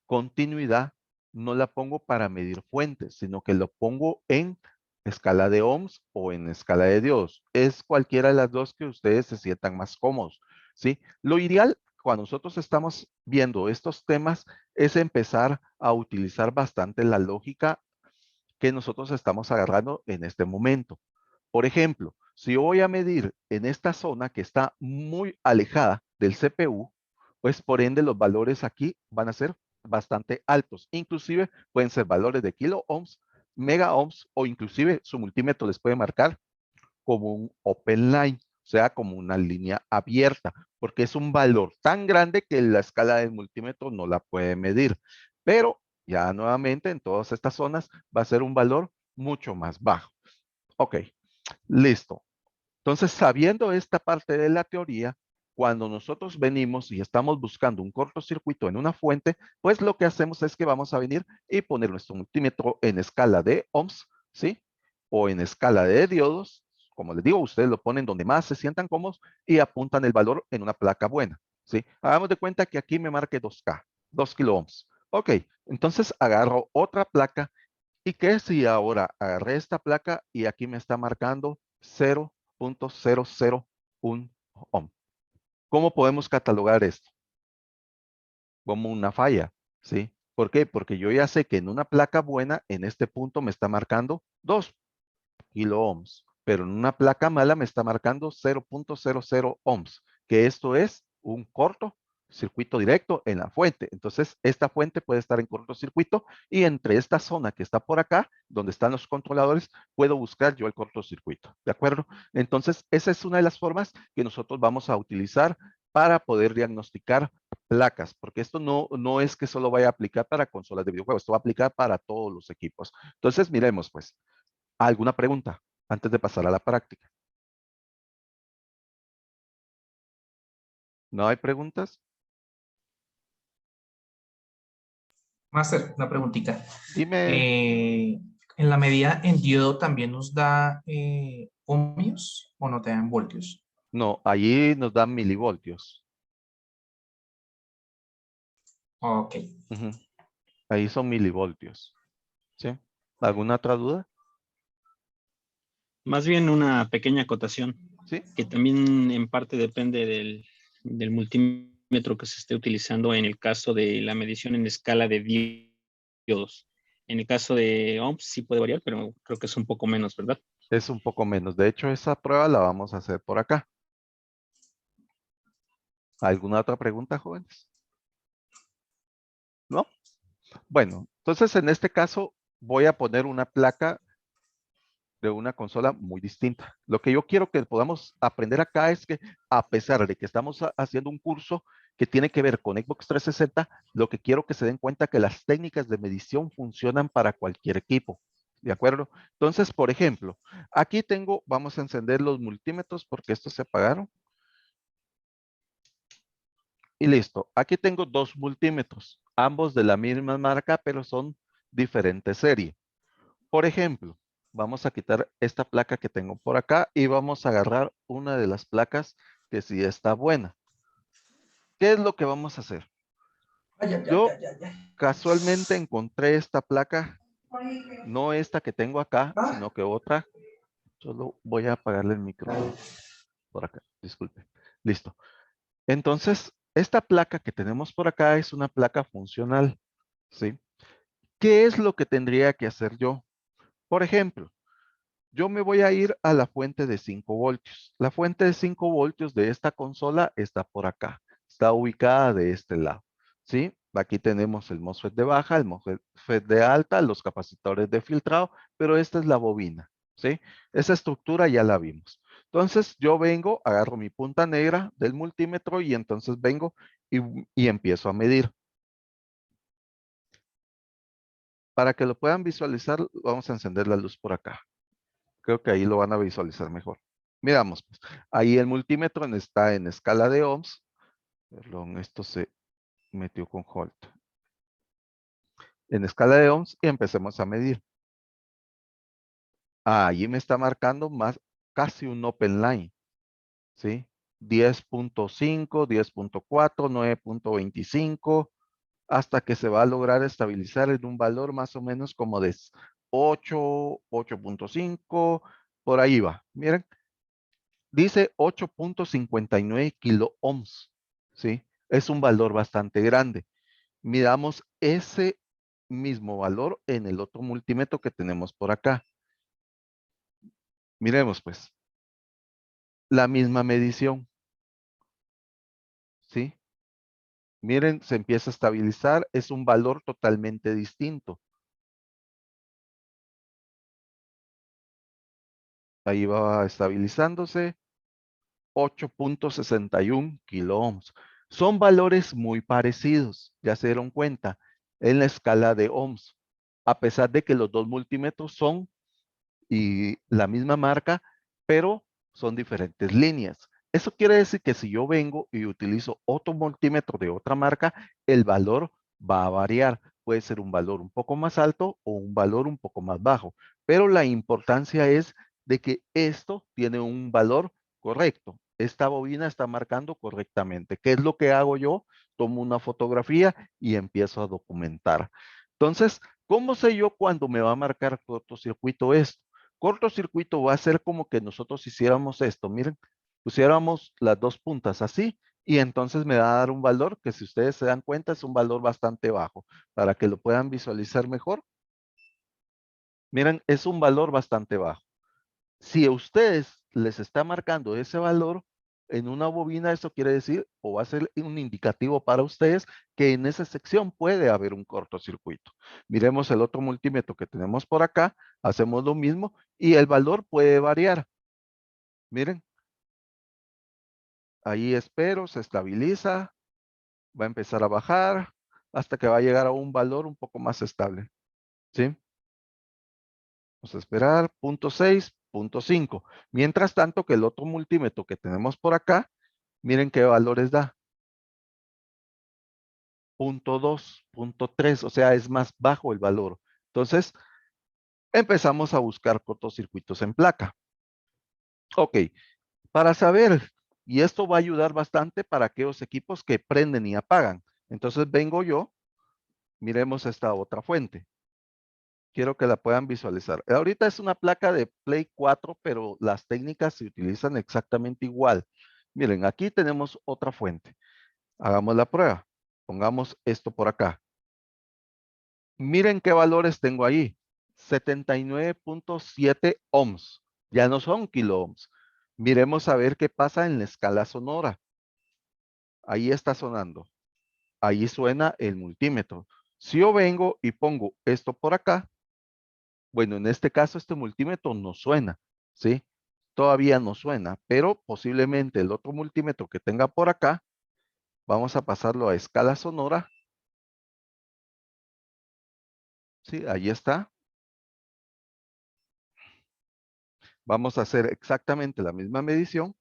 continuidad, no la pongo para medir fuentes, sino que lo pongo en escala de ohms o en escala de Dios. Es cualquiera de las dos que ustedes se sientan más cómodos, ¿sí? Lo ideal cuando nosotros estamos viendo estos temas es empezar a utilizar bastante la lógica que nosotros estamos agarrando en este momento. Por ejemplo, si yo voy a medir en esta zona que está muy alejada del CPU, pues por ende los valores aquí van a ser bastante altos. Inclusive pueden ser valores de kilo ohms, mega ohms o inclusive su multímetro les puede marcar como un open line, o sea, como una línea abierta, porque es un valor tan grande que la escala del multímetro no la puede medir. Pero ya nuevamente en todas estas zonas va a ser un valor mucho más bajo. Ok, listo. Entonces, sabiendo esta parte de la teoría, cuando nosotros venimos y estamos buscando un cortocircuito en una fuente, pues lo que hacemos es que vamos a venir y poner nuestro multímetro en escala de ohms, ¿sí? O en escala de diodos. Como les digo, ustedes lo ponen donde más se sientan cómodos y apuntan el valor en una placa buena, ¿sí? Hagamos de cuenta que aquí me marque 2K, 2 kilo ohms. Ok, entonces agarro otra placa y que si ahora agarré esta placa y aquí me está marcando 0.001 ohm. ¿Cómo podemos catalogar esto? Como una falla, ¿sí? ¿Por qué? Porque yo ya sé que en una placa buena, en este punto me está marcando 2 kilo ohms, pero en una placa mala me está marcando 0.00 ohms, que esto es un corto circuito directo en la fuente. Entonces, esta fuente puede estar en cortocircuito y entre esta zona que está por acá, donde están los controladores, puedo buscar yo el cortocircuito. ¿De acuerdo? Entonces, esa es una de las formas que nosotros vamos a utilizar para poder diagnosticar placas, porque esto no es que solo vaya a aplicar para consolas de videojuegos, esto va a aplicar para todos los equipos. Entonces, miremos pues, ¿alguna pregunta antes de pasar a la práctica? ¿No hay preguntas? Master, una preguntita. Dime. En la medida en diodo también nos da ohmios o no te dan voltios. No, allí nos dan milivoltios. Ok. Ujú. Ahí son milivoltios. ¿Sí? ¿Alguna otra duda? Más bien una pequeña acotación, ¿Sí? que también en parte depende del multímetro que se esté utilizando en el caso de la medición en escala de diodos. En el caso de ohms sí puede variar, pero creo que es un poco menos, ¿verdad? Es un poco menos. De hecho, esa prueba la vamos a hacer por acá. ¿Alguna otra pregunta, jóvenes? ¿No? Bueno, entonces en este caso voy a poner una placa de una consola muy distinta. Lo que yo quiero que podamos aprender acá es que a pesar de que estamos haciendo un curso que tiene que ver con Xbox 360, lo que quiero que se den cuenta que las técnicas de medición funcionan para cualquier equipo. ¿De acuerdo? Entonces, por ejemplo, aquí tengo, vamos a encender los multímetros porque estos se apagaron. Y listo. Aquí tengo dos multímetros, ambos de la misma marca, pero son diferentes series. Por ejemplo, vamos a quitar esta placa que tengo por acá y vamos a agarrar una de las placas que sí está buena. ¿Qué es lo que vamos a hacer? Yo casualmente encontré esta placa, no esta que tengo acá, sino que otra. Solo voy a apagarle el micrófono por acá, disculpe. Listo. Entonces, esta placa que tenemos por acá es una placa funcional, ¿sí? ¿Qué es lo que tendría que hacer yo? Por ejemplo, yo me voy a ir a la fuente de 5 voltios. La fuente de 5 voltios de esta consola está por acá. Está ubicada de este lado, ¿sí? Aquí tenemos el MOSFET de baja, el MOSFET de alta, los capacitores de filtrado, pero esta es la bobina, ¿sí? Esa estructura ya la vimos. Entonces, yo vengo, agarro mi punta negra del multímetro y entonces vengo y empiezo a medir. Para que lo puedan visualizar, vamos a encender la luz por acá. Creo que ahí lo van a visualizar mejor. Miramos, pues, ahí el multímetro está en escala de ohms. Perdón, esto se metió con Holt. En escala de ohms y empecemos a medir. Ahí me está marcando más casi un open line. ¿Sí? 10.5, 10.4, 9.25, hasta que se va a lograr estabilizar en un valor más o menos como de 8, 8.5, por ahí va. Miren, dice 8.59 kilo ohms, ¿sí? Es un valor bastante grande. Miramos ese mismo valor en el otro multímetro que tenemos por acá. Miremos pues, la misma medición, ¿sí? Miren, se empieza a estabilizar, es un valor totalmente distinto. Ahí va estabilizándose, 8.61 kilo ohms. Son valores muy parecidos, ya se dieron cuenta, en la escala de ohms. A pesar de que los dos multímetros son y la misma marca, pero son diferentes líneas. Eso quiere decir que si yo vengo y utilizo otro multímetro de otra marca, el valor va a variar. Puede ser un valor un poco más alto o un valor un poco más bajo. Pero la importancia es de que esto tiene un valor correcto. Esta bobina está marcando correctamente. ¿Qué es lo que hago yo? Tomo una fotografía y empiezo a documentar. Entonces, ¿cómo sé yo cuándo me va a marcar cortocircuito esto? Cortocircuito va a ser como que nosotros hiciéramos esto. Miren, pusiéramos las dos puntas así y entonces me va a dar un valor que si ustedes se dan cuenta es un valor bastante bajo. Para que lo puedan visualizar mejor. Miren, es un valor bastante bajo. Si a ustedes les está marcando ese valor, en una bobina, eso quiere decir, o va a ser un indicativo para ustedes que en esa sección puede haber un cortocircuito. Miremos el otro multímetro que tenemos por acá, hacemos lo mismo y el valor puede variar. Miren, ahí espero, se estabiliza, va a empezar a bajar hasta que va a llegar a un valor un poco más estable. ¿Sí? Vamos a esperar, 0.6, 0.5. Mientras tanto que el otro multímetro que tenemos por acá, miren qué valores da. 0.2, 0.3, o sea, es más bajo el valor. Entonces, empezamos a buscar cortocircuitos en placa. Ok, para saber, y esto va a ayudar bastante para aquellos equipos que prenden y apagan. Entonces vengo yo, miremos esta otra fuente. Quiero que la puedan visualizar. Ahorita es una placa de Play 4, pero las técnicas se utilizan exactamente igual. Miren, aquí tenemos otra fuente. Hagamos la prueba. Pongamos esto por acá. Miren qué valores tengo ahí. 79.7 ohms. Ya no son kilo ohms. Miremos a ver qué pasa en la escala sonora. Ahí está sonando. Ahí suena el multímetro. Si yo vengo y pongo esto por acá, bueno, en este caso este multímetro no suena, ¿sí? Todavía no suena, pero posiblemente el otro multímetro que tenga por acá, vamos a pasarlo a escala sonora. Sí, ahí está. Vamos a hacer exactamente la misma medición.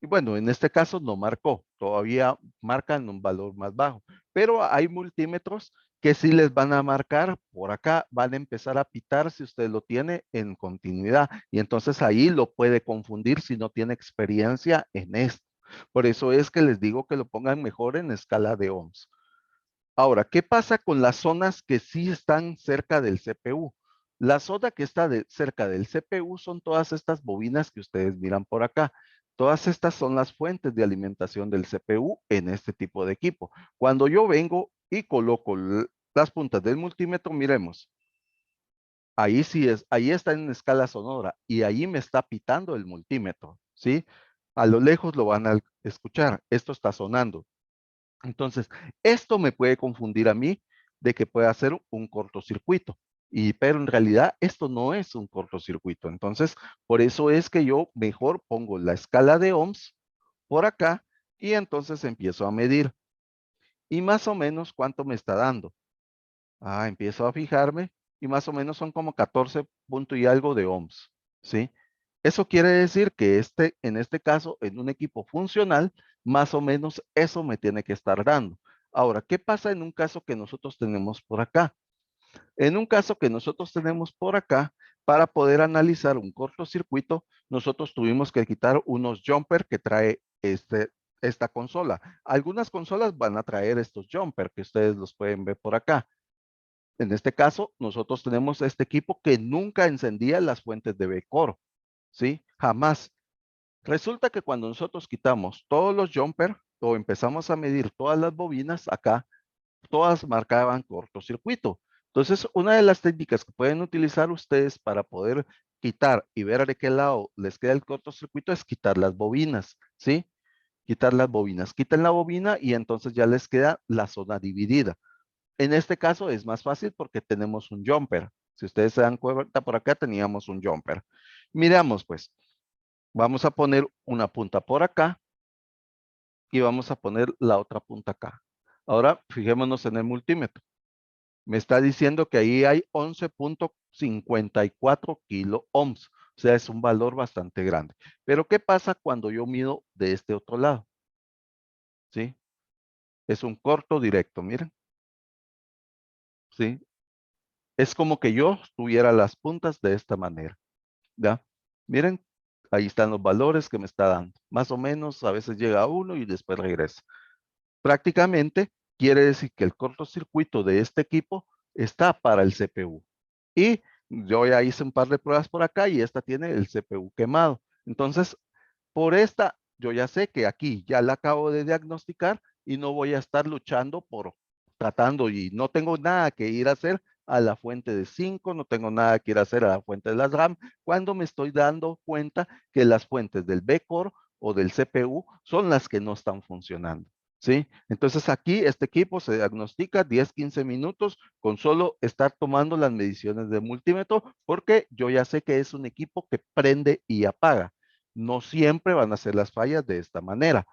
Y bueno, en este caso no marcó, todavía marcan un valor más bajo, pero hay multímetros que sí les van a marcar por acá, van a empezar a pitar si usted lo tiene en continuidad y entonces ahí lo puede confundir si no tiene experiencia en esto. Por eso es que les digo que lo pongan mejor en escala de ohms. Ahora, ¿qué pasa con las zonas que sí están cerca del CPU? La zona que está cerca del CPU son todas estas bobinas que ustedes miran por acá. Todas estas son las fuentes de alimentación del CPU en este tipo de equipo. Cuando yo vengo y coloco las puntas del multímetro, miremos. Ahí sí es, ahí está en escala sonora y ahí me está pitando el multímetro, ¿sí? A lo lejos lo van a escuchar. Esto está sonando. Entonces, esto me puede confundir a mí de que pueda ser un cortocircuito. Pero en realidad esto no es un cortocircuito. Entonces, por eso es que yo mejor pongo la escala de ohms por acá y entonces empiezo a medir. Y más o menos cuánto me está dando. Empiezo a fijarme y más o menos son como 14 punto y algo de ohms. ¿Sí? Eso quiere decir que en este caso, en un equipo funcional, más o menos eso me tiene que estar dando. Ahora, ¿qué pasa en un caso que nosotros tenemos por acá? En un caso que nosotros tenemos por acá, para poder analizar un cortocircuito, nosotros tuvimos que quitar unos jumper que trae esta consola. Algunas consolas van a traer estos jumper que ustedes los pueden ver por acá. En este caso, nosotros tenemos este equipo que nunca encendía las fuentes de B-Core. ¿Sí? Jamás. Resulta que cuando nosotros quitamos todos los jumper o empezamos a medir todas las bobinas, acá todas marcaban cortocircuito. Entonces, una de las técnicas que pueden utilizar ustedes para poder quitar y ver de qué lado les queda el cortocircuito es quitar las bobinas, ¿sí? Quitar las bobinas. Quiten la bobina y entonces ya les queda la zona dividida. En este caso es más fácil porque tenemos un jumper. Si ustedes se dan cuenta, por acá teníamos un jumper. Miramos pues. Vamos a poner una punta por acá y vamos a poner la otra punta acá. Ahora, fijémonos en el multímetro. Me está diciendo que ahí hay 11.54 kilo ohms. O sea, es un valor bastante grande. Pero, ¿qué pasa cuando yo mido de este otro lado? ¿Sí? Es un corto directo, miren. ¿Sí? Es como que yo tuviera las puntas de esta manera. ¿Ya? Miren, ahí están los valores que me está dando. Más o menos, a veces llega a 1 y después regresa. Prácticamente quiere decir que el cortocircuito de este equipo está para el CPU. Y yo ya hice un par de pruebas por acá y esta tiene el CPU quemado. Entonces, por esta, yo ya sé que aquí ya la acabo de diagnosticar y no voy a estar luchando por tratando y no tengo nada que ir a hacer a la fuente de 5, no tengo nada que ir a hacer a la fuente de las RAM, cuando me estoy dando cuenta que las fuentes del B-Core o del CPU son las que no están funcionando, ¿sí? Entonces aquí este equipo se diagnostica 10, 15 minutos con solo estar tomando las mediciones de multímetro, porque yo ya sé que es un equipo que prende y apaga. No siempre van a ser las fallas de esta manera,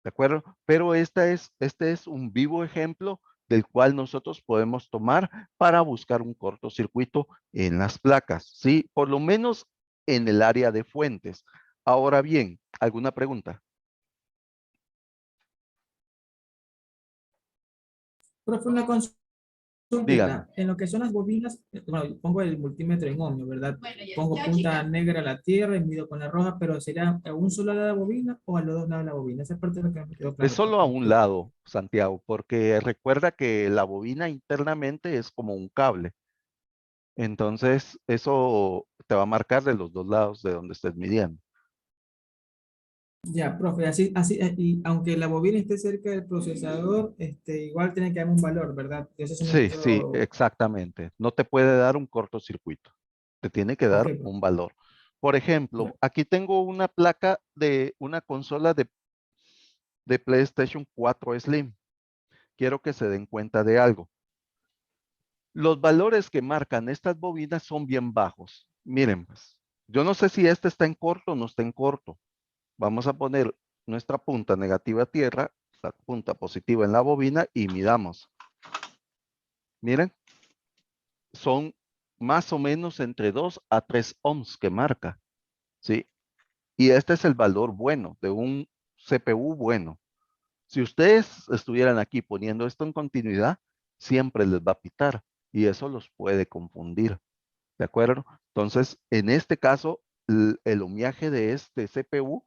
¿de acuerdo? Pero este es un vivo ejemplo del cual nosotros podemos tomar para buscar un cortocircuito en las placas, ¿sí? Por lo menos en el área de fuentes. Ahora bien, ¿alguna pregunta? Profe, una consulta. Dígame. En lo que son las bobinas, bueno, pongo el multímetro en ohmio, ¿verdad? Pongo punta negra a la tierra y mido con la roja, pero ¿sería a un solo lado de la bobina o a los dos lados de la bobina? Esa parte es lo que me quedó claro. Es solo a un lado, Santiago, porque recuerda que la bobina internamente es como un cable. Entonces, eso te va a marcar de los dos lados de donde estés midiendo. Ya, profe, y aunque la bobina esté cerca del procesador, igual tiene que haber un valor, ¿verdad? Eso sí Sí, sí, exactamente. No te puede dar un cortocircuito. Te tiene que dar Ok, un valor. Por ejemplo, aquí tengo una placa de una consola de PlayStation 4 Slim. Quiero que se den cuenta de algo. Los valores que marcan estas bobinas son bien bajos. Miren, pues, yo no sé si este está en corto o no está en corto. Vamos a poner nuestra punta negativa a tierra, la punta positiva en la bobina y midamos. Miren, son más o menos entre 2 a 3 ohms que marca, ¿sí? Y este es el valor bueno de un CPU bueno. Si ustedes estuvieran aquí poniendo esto en continuidad, siempre les va a pitar y eso los puede confundir, ¿de acuerdo? Entonces, en este caso, el ohmiaje de este CPU,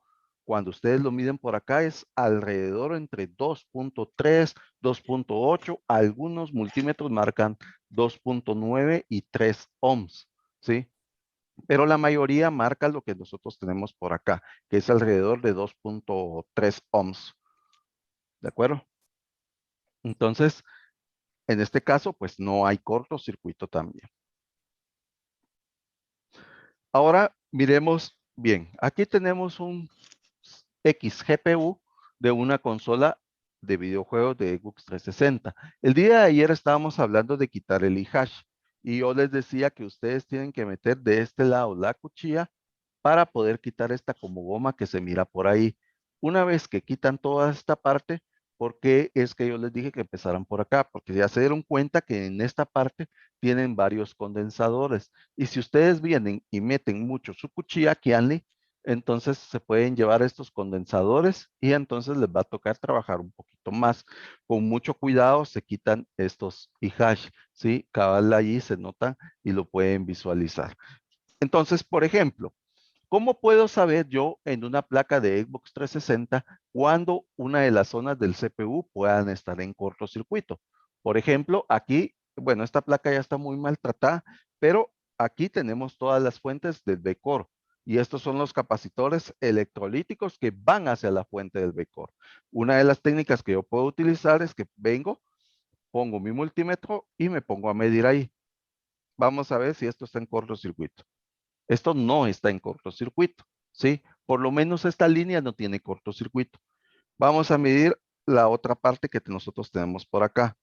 cuando ustedes lo miden por acá, es alrededor entre 2.3, 2.8, algunos multímetros marcan 2.9 y 3 ohms, ¿sí? Pero la mayoría marca lo que nosotros tenemos por acá, que es alrededor de 2.3 ohms, ¿de acuerdo? Entonces, en este caso, pues no hay cortocircuito también. Ahora miremos bien. Aquí tenemos un XGPU de una consola de videojuegos de Xbox 360. El día de ayer estábamos hablando de quitar el iHash y yo les decía que ustedes tienen que meter de este lado la cuchilla para poder quitar esta como goma que se mira por ahí. Una vez que quitan toda esta parte, ¿por qué es que yo les dije que empezaran por acá? Porque ya se dieron cuenta que en esta parte tienen varios condensadores. Y si ustedes vienen y meten mucho su cuchilla, Kianli, entonces se pueden llevar estos condensadores y entonces les va a tocar trabajar un poquito más. Con mucho cuidado se quitan estos iHash, ¿sí? Cabal allí se nota y lo pueden visualizar. Entonces, por ejemplo, ¿cómo puedo saber yo en una placa de Xbox 360 cuándo una de las zonas del CPU puedan estar en cortocircuito? Por ejemplo, aquí, bueno, esta placa ya está muy maltratada, pero aquí tenemos todas las fuentes del V-Core y estos son los capacitores electrolíticos que van hacia la fuente del V-Core. Una de las técnicas que yo puedo utilizar es que vengo, pongo mi multímetro y me pongo a medir ahí. Vamos a ver si esto está en cortocircuito. Esto no está en cortocircuito, ¿sí? Por lo menos esta línea no tiene cortocircuito. Vamos a medir la otra parte que nosotros tenemos por acá,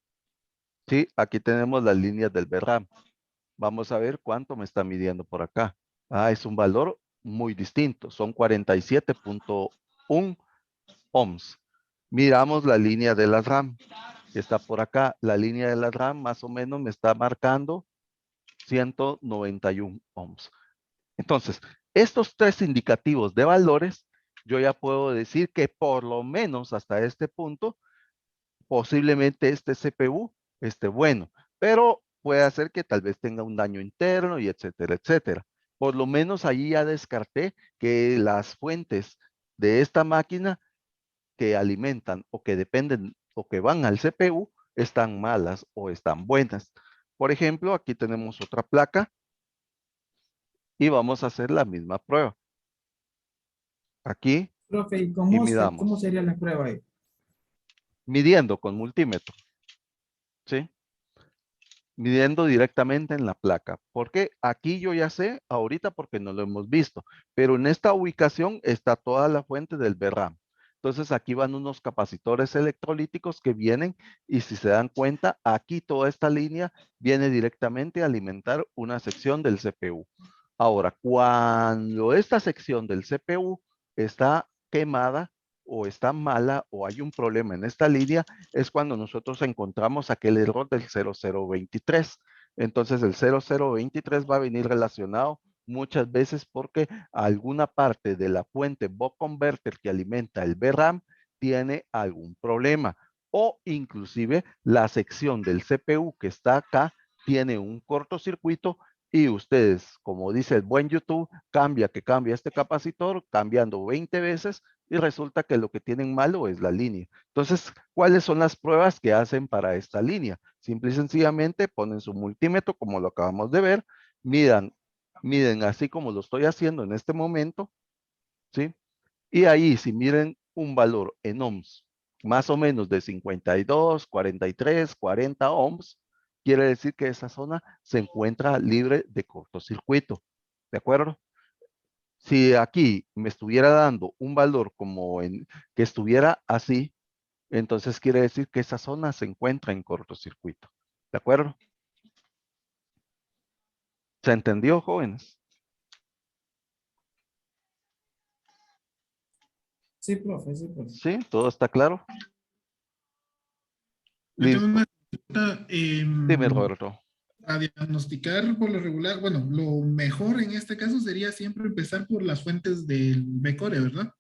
¿sí? Aquí tenemos las líneas del VRAM. Vamos a ver cuánto me está midiendo por acá. Ah, es un valor muy distinto. Son 47.1 ohms. Miramos la línea de la RAM, que está por acá. La línea de la RAM más o menos me está marcando 191 ohms. Entonces, estos tres indicativos de valores, yo ya puedo decir que por lo menos hasta este punto, posiblemente este CPU esté bueno, pero puede hacer que tal vez tenga un daño interno y etcétera, etcétera. Por lo menos ahí ya descarté que las fuentes de esta máquina que alimentan o que dependen o que van al CPU están malas o están buenas. Por ejemplo, aquí tenemos otra placa y vamos a hacer la misma prueba. Aquí profe, ¿y y cómo midamos. sería la prueba ahí? Midiendo con multímetro. ¿Sí? midiendo directamente en la placa. Porque aquí yo ya sé, ahorita porque no lo hemos visto, pero en esta ubicación está toda la fuente del VRAM. Entonces aquí van unos capacitores electrolíticos que vienen y si se dan cuenta, aquí toda esta línea viene directamente a alimentar una sección del CPU. Ahora, cuando esta sección del CPU está quemada o está mala o hay un problema en esta línea, es cuando nosotros encontramos aquel error del 0023. Entonces el 0023 va a venir relacionado muchas veces porque alguna parte de la fuente buck converter que alimenta el VRAM tiene algún problema o inclusive la sección del CPU que está acá tiene un cortocircuito y ustedes, como dice el buen YouTube, cambia este capacitor cambiando 20 veces y resulta que lo que tienen malo es la línea. Entonces, ¿cuáles son las pruebas que hacen para esta línea? Simple y sencillamente ponen su multímetro como lo acabamos de ver, miden así como lo estoy haciendo en este momento, ¿sí? Y ahí si miren un valor en ohms, más o menos de 52, 43, 40 ohms, quiere decir que esa zona se encuentra libre de cortocircuito, ¿de acuerdo? Si aquí me estuviera dando un valor como en que estuviera así, entonces quiere decir que esa zona se encuentra en cortocircuito, ¿de acuerdo? ¿Se entendió, jóvenes? Sí, profe, sí, profe. ¿Sí? ¿Todo está claro? Yo tengo Listo. una pregunta. Dime, Roberto. A diagnosticar por lo regular, bueno, lo mejor en este caso sería siempre empezar por las fuentes del BCore, ¿verdad?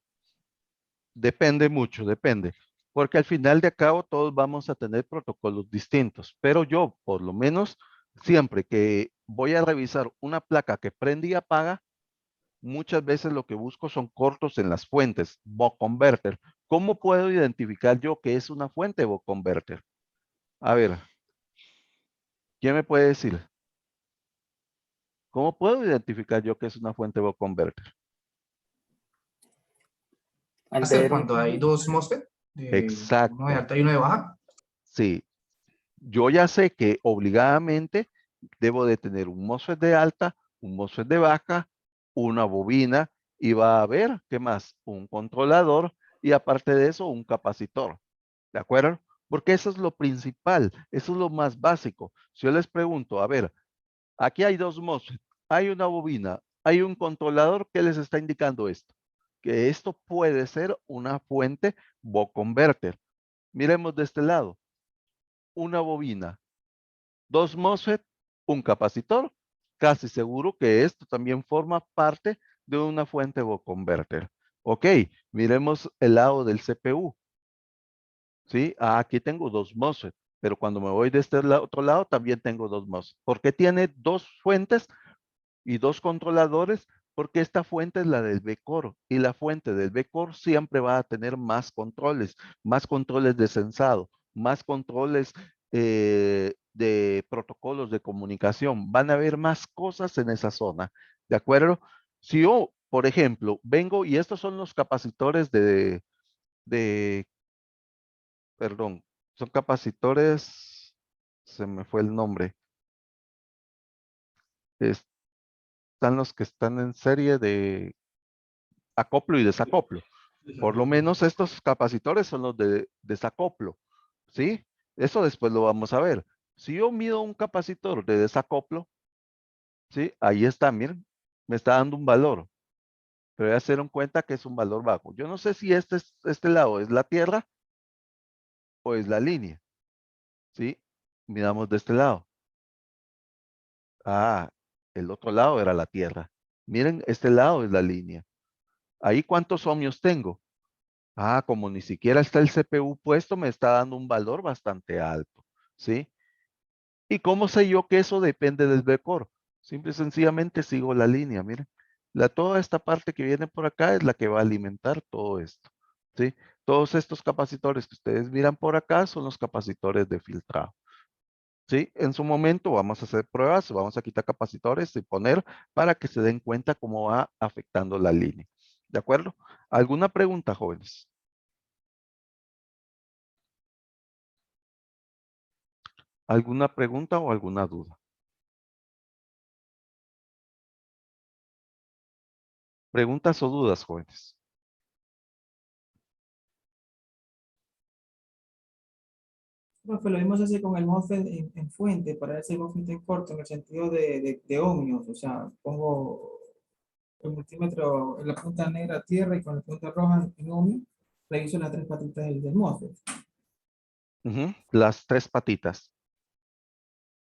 Depende mucho, depende. Porque al final de cabo todos vamos a tener protocolos distintos. Pero yo, por lo menos, siempre que voy a revisar una placa que prende y apaga, muchas veces lo que busco son cortos en las fuentes, buck converter. ¿Cómo puedo identificar yo que es una fuente buck converter? A ver, ¿quién me puede decir? ¿Cómo puedo identificar yo que es una fuente buck converter? Master, cuando hay dos MOSFET, Exacto. uno de alta y uno de baja. Sí, yo ya sé que obligadamente debo de tener un MOSFET de alta, un MOSFET de baja, una bobina y va a haber, ¿qué más? Un controlador y aparte de eso, un capacitor. ¿De acuerdo? Porque eso es lo principal, eso es lo más básico. Si yo les pregunto, a ver, aquí hay dos MOSFET, hay una bobina, hay un controlador, ¿qué les está indicando esto? Que esto puede ser una fuente buck converter. Miremos de este lado, una bobina, dos MOSFET, un capacitor, casi seguro que esto también forma parte de una fuente buck converter. Ok, miremos el lado del CPU. ¿Sí? Aquí tengo dos MOSFET, pero cuando me voy de este otro lado también tengo dos MOSFET. ¿Por qué tiene dos fuentes y dos controladores? Porque esta fuente es la del V-Core y la fuente del V-Core siempre va a tener más controles de sensado, más controles de protocolos de comunicación. Van a haber más cosas en esa zona, ¿de acuerdo? Si yo, por ejemplo, vengo y estos son los capacitores perdón, son capacitores, se me fue el nombre. Están los que están en serie de acoplo y desacoplo. Por lo menos estos capacitores son los de desacoplo, ¿sí? Eso después lo vamos a ver. Si yo mido un capacitor de desacoplo, ¿sí? Ahí está, miren, me está dando un valor, pero ya se dieron cuenta que es un valor bajo. Yo no sé si este lado es la tierra o es la línea, ¿sí? Miramos de este lado. Ah, el otro lado era la tierra. Miren, este lado es la línea. Ahí, ¿cuántos ohmios tengo? Ah, como ni siquiera está el CPU puesto, me está dando un valor bastante alto, ¿sí? ¿Y cómo sé yo que eso depende del V-Core? Simple y sencillamente sigo la línea, miren. Toda esta parte que viene por acá es la que va a alimentar todo esto, ¿sí? Todos estos capacitores que ustedes miran por acá son los capacitores de filtrado. ¿Sí? En su momento vamos a hacer pruebas, vamos a quitar capacitores y poner para que se den cuenta cómo va afectando la línea. ¿De acuerdo? ¿Alguna pregunta, jóvenes? ¿Alguna pregunta o alguna duda? ¿Preguntas o dudas, jóvenes? Profe, lo mismo se hace con el MOSFET en fuente, para ver si el MOSFET es corto en el sentido de ohmios. O sea, pongo el multímetro en la punta negra a tierra y con la punta roja en ohmio, reviso las tres patitas del MOSFET. Ujú, las tres patitas.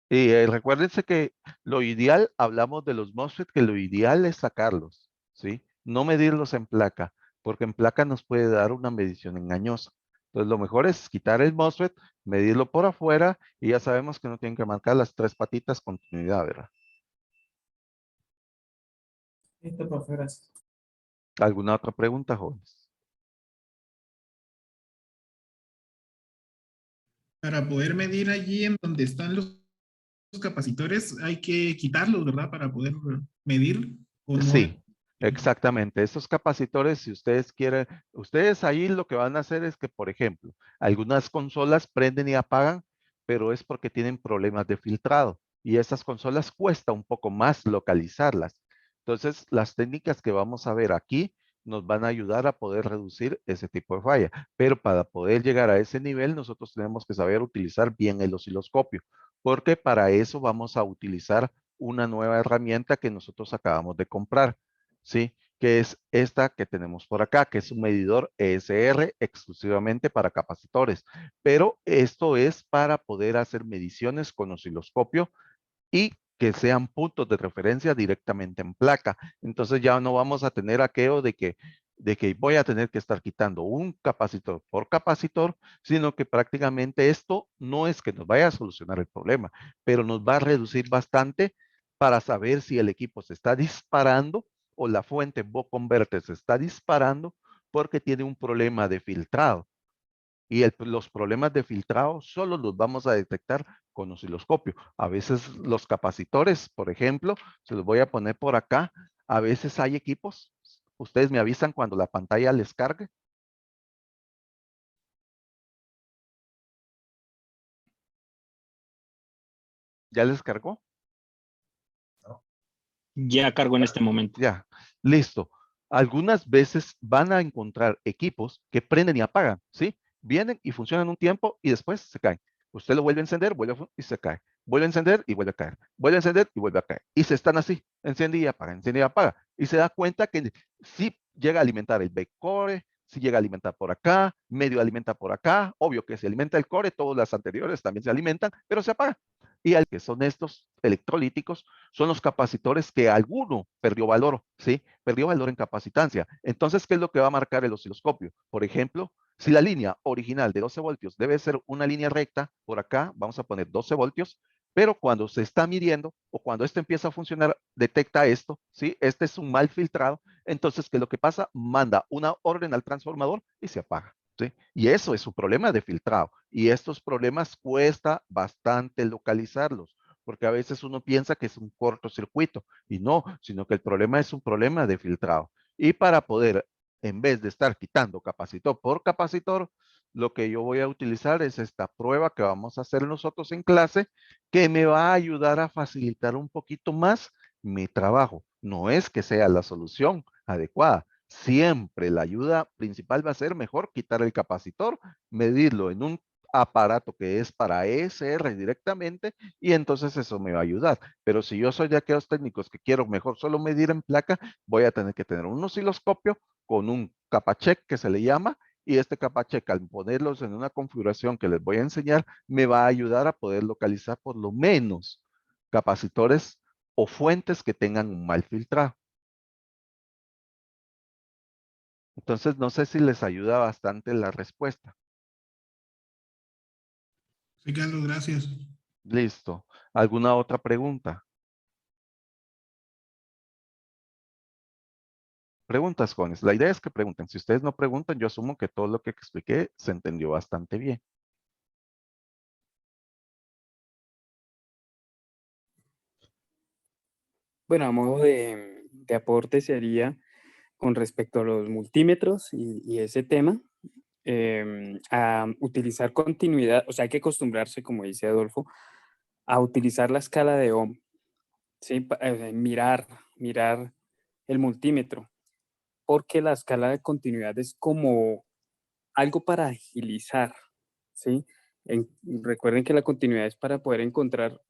Y recuérdense que lo ideal, hablamos de los MOSFET, que lo ideal es sacarlos, ¿sí? No medirlos en placa, porque en placa nos puede dar una medición engañosa. Entonces, lo mejor es quitar el MOSFET, medirlo por afuera, y ya sabemos que no tienen que marcar las tres patitas continuidad, ¿verdad? Listo, profe, gracias. ¿Alguna otra pregunta, jóvenes? Para poder medir allí en donde están los capacitores, hay que quitarlos, ¿verdad? Para poder medir o no. Sí, exactamente. Estos capacitores, si ustedes quieren, ustedes ahí lo que van a hacer es que, por ejemplo, algunas consolas prenden y apagan, pero es porque tienen problemas de filtrado. Y esas consolas cuesta un poco más localizarlas. Entonces, las técnicas que vamos a ver aquí nos van a ayudar a poder reducir ese tipo de falla. Pero para poder llegar a ese nivel, nosotros tenemos que saber utilizar bien el osciloscopio, porque para eso vamos a utilizar una nueva herramienta que nosotros acabamos de comprar, ¿sí? Que es esta que tenemos por acá, que es un medidor ESR exclusivamente para capacitores. Pero esto es para poder hacer mediciones con osciloscopio y que sean puntos de referencia directamente en placa. Entonces ya no vamos a tener aquello de que voy a tener que estar quitando un capacitor por capacitor, sino que prácticamente esto no es que nos vaya a solucionar el problema, pero nos va a reducir bastante para saber si el equipo se está disparando o la fuente Buck Converter se está disparando porque tiene un problema de filtrado. Y los problemas de filtrado solo los vamos a detectar con osciloscopio. A veces los capacitores, por ejemplo, se los voy a poner por acá. A veces hay equipos, ustedes me avisan cuando la pantalla les cargue. ¿Ya les cargó? Ya cargo en este momento. Ya, listo. Algunas veces van a encontrar equipos que prenden y apagan, ¿sí? Vienen y funcionan un tiempo y después se caen. Usted lo vuelve a encender, y se cae. Vuelve a encender y vuelve a caer. Vuelve a encender y vuelve a caer. Y se están así, enciende y apaga, enciende y apaga. Y se da cuenta que sí llega a alimentar el backcore, sí llega a alimentar por acá, medio alimenta por acá. Obvio que se alimenta el core, todas las anteriores también se alimentan, pero se apaga. Y al que son estos electrolíticos, son los capacitores que alguno perdió valor, ¿sí? Perdió valor en capacitancia. Entonces, ¿qué es lo que va a marcar el osciloscopio? Por ejemplo, si la línea original de 12 voltios debe ser una línea recta, por acá vamos a poner 12 voltios, pero cuando se está midiendo o cuando esto empieza a funcionar, detecta esto, ¿sí? Este es un mal filtrado. Entonces, ¿qué es lo que pasa? Manda una orden al transformador y se apaga. ¿Sí? Y eso es un problema de filtrado. Y estos problemas cuesta bastante localizarlos, porque a veces uno piensa que es un cortocircuito y no, sino que el problema es un problema de filtrado. Y para poder, en vez de estar quitando capacitor por capacitor, lo que yo voy a utilizar es esta prueba que vamos a hacer nosotros en clase, que me va a ayudar a facilitar un poquito más mi trabajo. No es que sea la solución adecuada. Siempre la ayuda principal va a ser mejor quitar el capacitor, medirlo en un aparato que es para ESR directamente y entonces eso me va a ayudar. Pero si yo soy de aquellos técnicos que quiero mejor solo medir en placa, voy a tener que tener un osciloscopio con un capacheck que se le llama y este capacheck al ponerlos en una configuración que les voy a enseñar me va a ayudar a poder localizar por lo menos capacitores o fuentes que tengan un mal filtrado. Entonces, no sé si les ayuda bastante la respuesta. Sí, Carlos, gracias. Listo. ¿Alguna otra pregunta? Preguntas, jóvenes. La idea es que pregunten. Si ustedes no preguntan, yo asumo que todo lo que expliqué se entendió bastante bien. Bueno, a modo de aporte sería con respecto a los multímetros y ese tema, a utilizar continuidad, o sea, hay que acostumbrarse, como dice Adolfo, a utilizar la escala de Ohm, ¿sí? Mirar el multímetro, porque la escala de continuidad es como algo para agilizar, ¿sí? Recuerden que la continuidad es para poder encontrar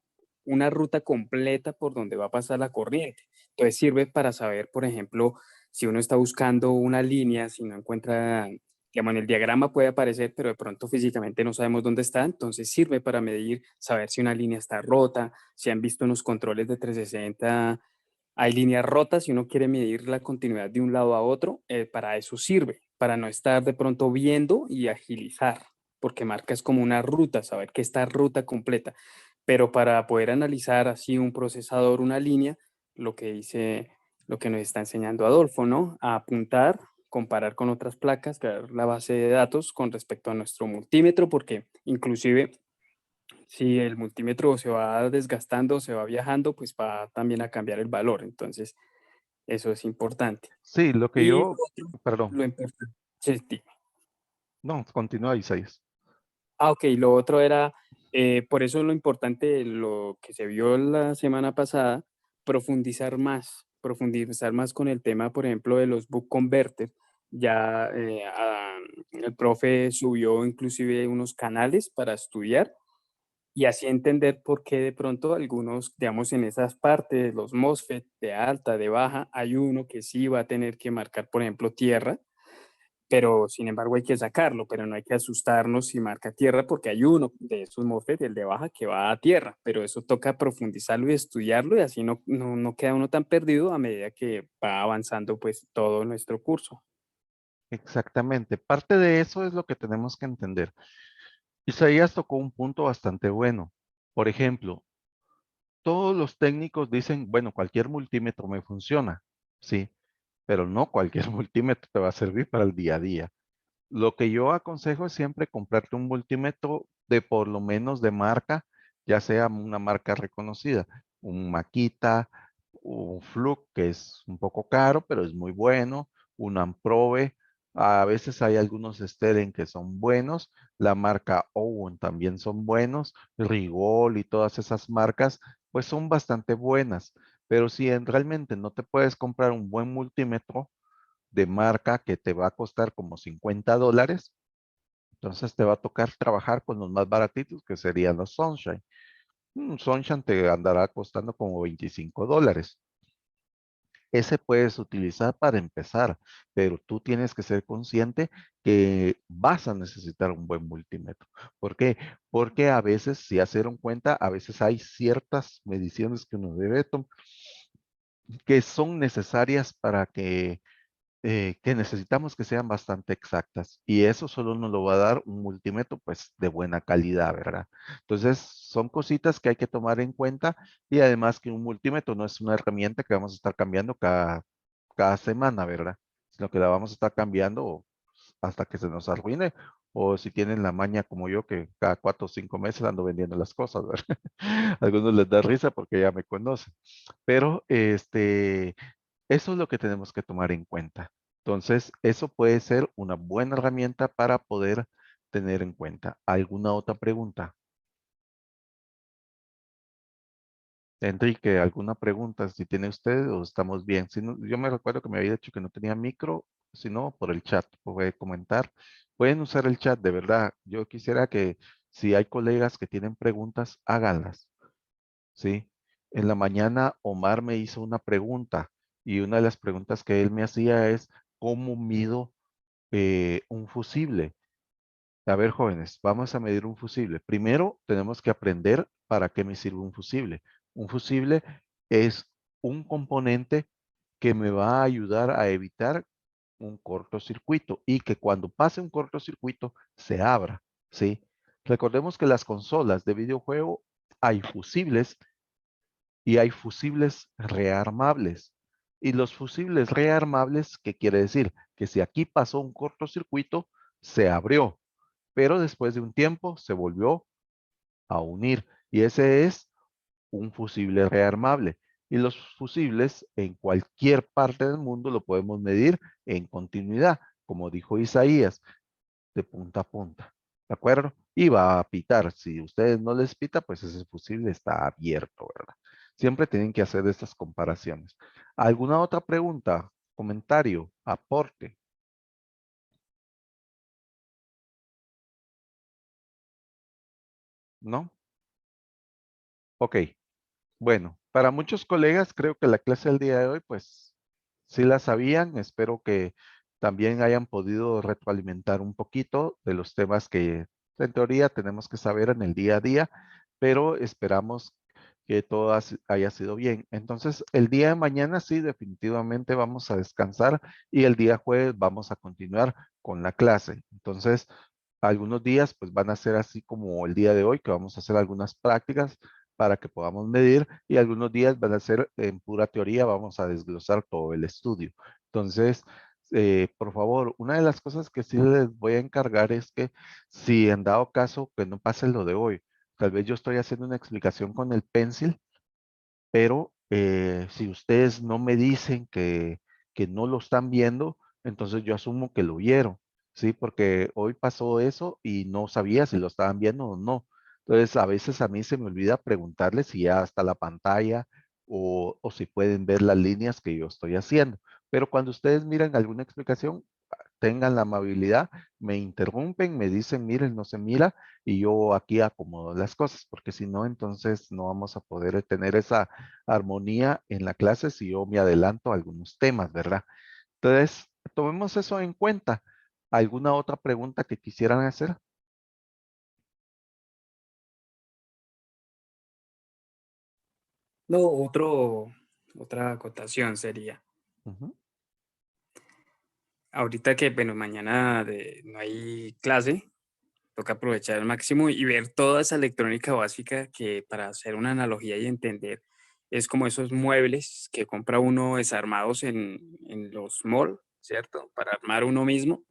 una ruta completa por donde va a pasar la corriente. Entonces sirve para saber, por ejemplo, si uno está buscando una línea, si no encuentra, digamos, en el diagrama puede aparecer, pero de pronto físicamente no sabemos dónde está, entonces sirve para medir, saber si una línea está rota, si han visto unos controles de 360, hay líneas rotas y uno quiere medir la continuidad de un lado a otro, para eso sirve, para no estar de pronto viendo y agilizar, porque marcas como una ruta, saber que está ruta completa. Pero para poder analizar así un procesador, una línea, lo que dice, lo que nos está enseñando Adolfo, ¿no? A apuntar, comparar con otras placas, crear la base de datos con respecto a nuestro multímetro, porque inclusive si el multímetro se va desgastando, se va viajando, pues va también a cambiar el valor. Entonces, eso es importante. Sí, lo que Y yo, perdón, lo importante, sí, dime. no, continúa Isaías. Ok, lo otro era, por eso lo importante, lo que se vio la semana pasada, profundizar más con el tema, por ejemplo, de los book converter. Ya el profe subió inclusive unos canales para estudiar y así entender por qué de pronto algunos, digamos, en esas partes, los MOSFET de alta, de baja, hay uno que sí va a tener que marcar, por ejemplo, tierra, pero sin embargo hay que sacarlo, pero no hay que asustarnos si marca tierra porque hay uno de esos MOSFET, el de baja, que va a tierra, pero eso toca profundizarlo y estudiarlo y así no queda uno tan perdido a medida que va avanzando pues todo nuestro curso. Exactamente. Parte de eso es lo que tenemos que entender. Isaías tocó un punto bastante bueno. Por ejemplo, todos los técnicos dicen, bueno, cualquier multímetro me funciona, sí, pero no cualquier multímetro te va a servir para el día a día. Lo que yo aconsejo es siempre comprarte un multímetro de por lo menos de marca, ya sea una marca reconocida, un Makita, un Fluke, que es un poco caro, pero es muy bueno, un Amprobe, a veces hay algunos Stelen que son buenos, la marca Owen también son buenos, Rigol y todas esas marcas, pues son bastante buenas, pero si realmente no te puedes comprar un buen multímetro, de marca que te va a costar como $50, entonces te va a tocar trabajar con los más baratitos que serían los Sunshine. Un Sunshine te andará costando como $25. Ese puedes utilizar para empezar, pero tú tienes que ser consciente que vas a necesitar un buen multímetro. ¿Por qué? Porque a veces, si ya se dieron cuenta, a veces hay ciertas mediciones que uno debe tomar que son necesarias para que necesitamos que sean bastante exactas y eso solo nos lo va a dar un multímetro pues de buena calidad, ¿verdad? Entonces son cositas que hay que tomar en cuenta y además que un multímetro no es una herramienta que vamos a estar cambiando cada semana, ¿verdad? Sino que la vamos a estar cambiando hasta que se nos arruine o si tienen la maña como yo que cada 4 o 5 meses ando vendiendo las cosas, ¿verdad? A algunos les da risa porque ya me conocen, pero eso es lo que tenemos que tomar en cuenta. Entonces, eso puede ser una buena herramienta para poder tener en cuenta. ¿Alguna otra pregunta? Enrique, ¿alguna pregunta? Si tiene usted o estamos bien. Si no, yo me recuerdo que me había dicho que no tenía micro, si no, por el chat puede comentar. Pueden usar el chat, de verdad. Yo quisiera que si hay colegas que tienen preguntas, háganlas. ¿Sí? En la mañana Omar me hizo una pregunta y una de las preguntas que él me hacía es, ¿cómo mido un fusible? A ver, jóvenes, vamos a medir un fusible. Primero, tenemos que aprender para qué me sirve un fusible. Un fusible es un componente que me va a ayudar a evitar un cortocircuito y que cuando pase un cortocircuito se abra, ¿sí? Recordemos que las consolas de videojuego hay fusibles y hay fusibles rearmables. Y los fusibles rearmables, ¿qué quiere decir? Que si aquí pasó un cortocircuito, se abrió, pero después de un tiempo se volvió a unir. Y ese es un fusible rearmable. Y los fusibles en cualquier parte del mundo lo podemos medir en continuidad, como dijo Isaías, de punta a punta. ¿De acuerdo? y va a pitar. Si ustedes no les pita, pues ese fusible está abierto, ¿verdad? Siempre tienen que hacer estas comparaciones. ¿Alguna otra pregunta, comentario, aporte? ¿No? Ok. Bueno, para muchos colegas creo que la clase del día de hoy, pues sí la sabían. Espero que también hayan podido retroalimentar un poquito de los temas que en teoría tenemos que saber en el día a día, pero esperamos que todo haya sido bien. Entonces, el día de mañana sí, definitivamente vamos a descansar y el día jueves vamos a continuar con la clase. Entonces, algunos días pues van a ser así como el día de hoy, que vamos a hacer algunas prácticas para que podamos medir, y algunos días van a ser en pura teoría, vamos a desglosar todo el estudio. Entonces, por favor, una de las cosas que sí les voy a encargar es que si en dado caso que no pase lo de hoy, tal vez yo estoy haciendo una explicación con el pencil, pero si ustedes no me dicen que no lo están viendo, entonces yo asumo que lo vieron, ¿sí? Porque hoy pasó eso y no sabía si lo estaban viendo o no. Entonces, a veces a mí se me olvida preguntarles si ya está la pantalla o si pueden ver las líneas que yo estoy haciendo. Pero cuando ustedes miran alguna explicación, tengan la amabilidad, me interrumpen, me dicen, miren, no se mira, y yo aquí acomodo las cosas, porque si no, entonces no vamos a poder tener esa armonía en la clase si yo me adelanto a algunos temas, ¿verdad? Entonces, tomemos eso en cuenta. ¿Alguna otra pregunta que quisieran hacer? No, otra acotación sería, Ujú. ahorita que, bueno, mañana no hay clase, toca aprovechar al máximo y ver toda esa electrónica básica que, para hacer una analogía y entender, es como esos muebles que compra uno desarmados en los malls, ¿cierto? Para armar uno mismo.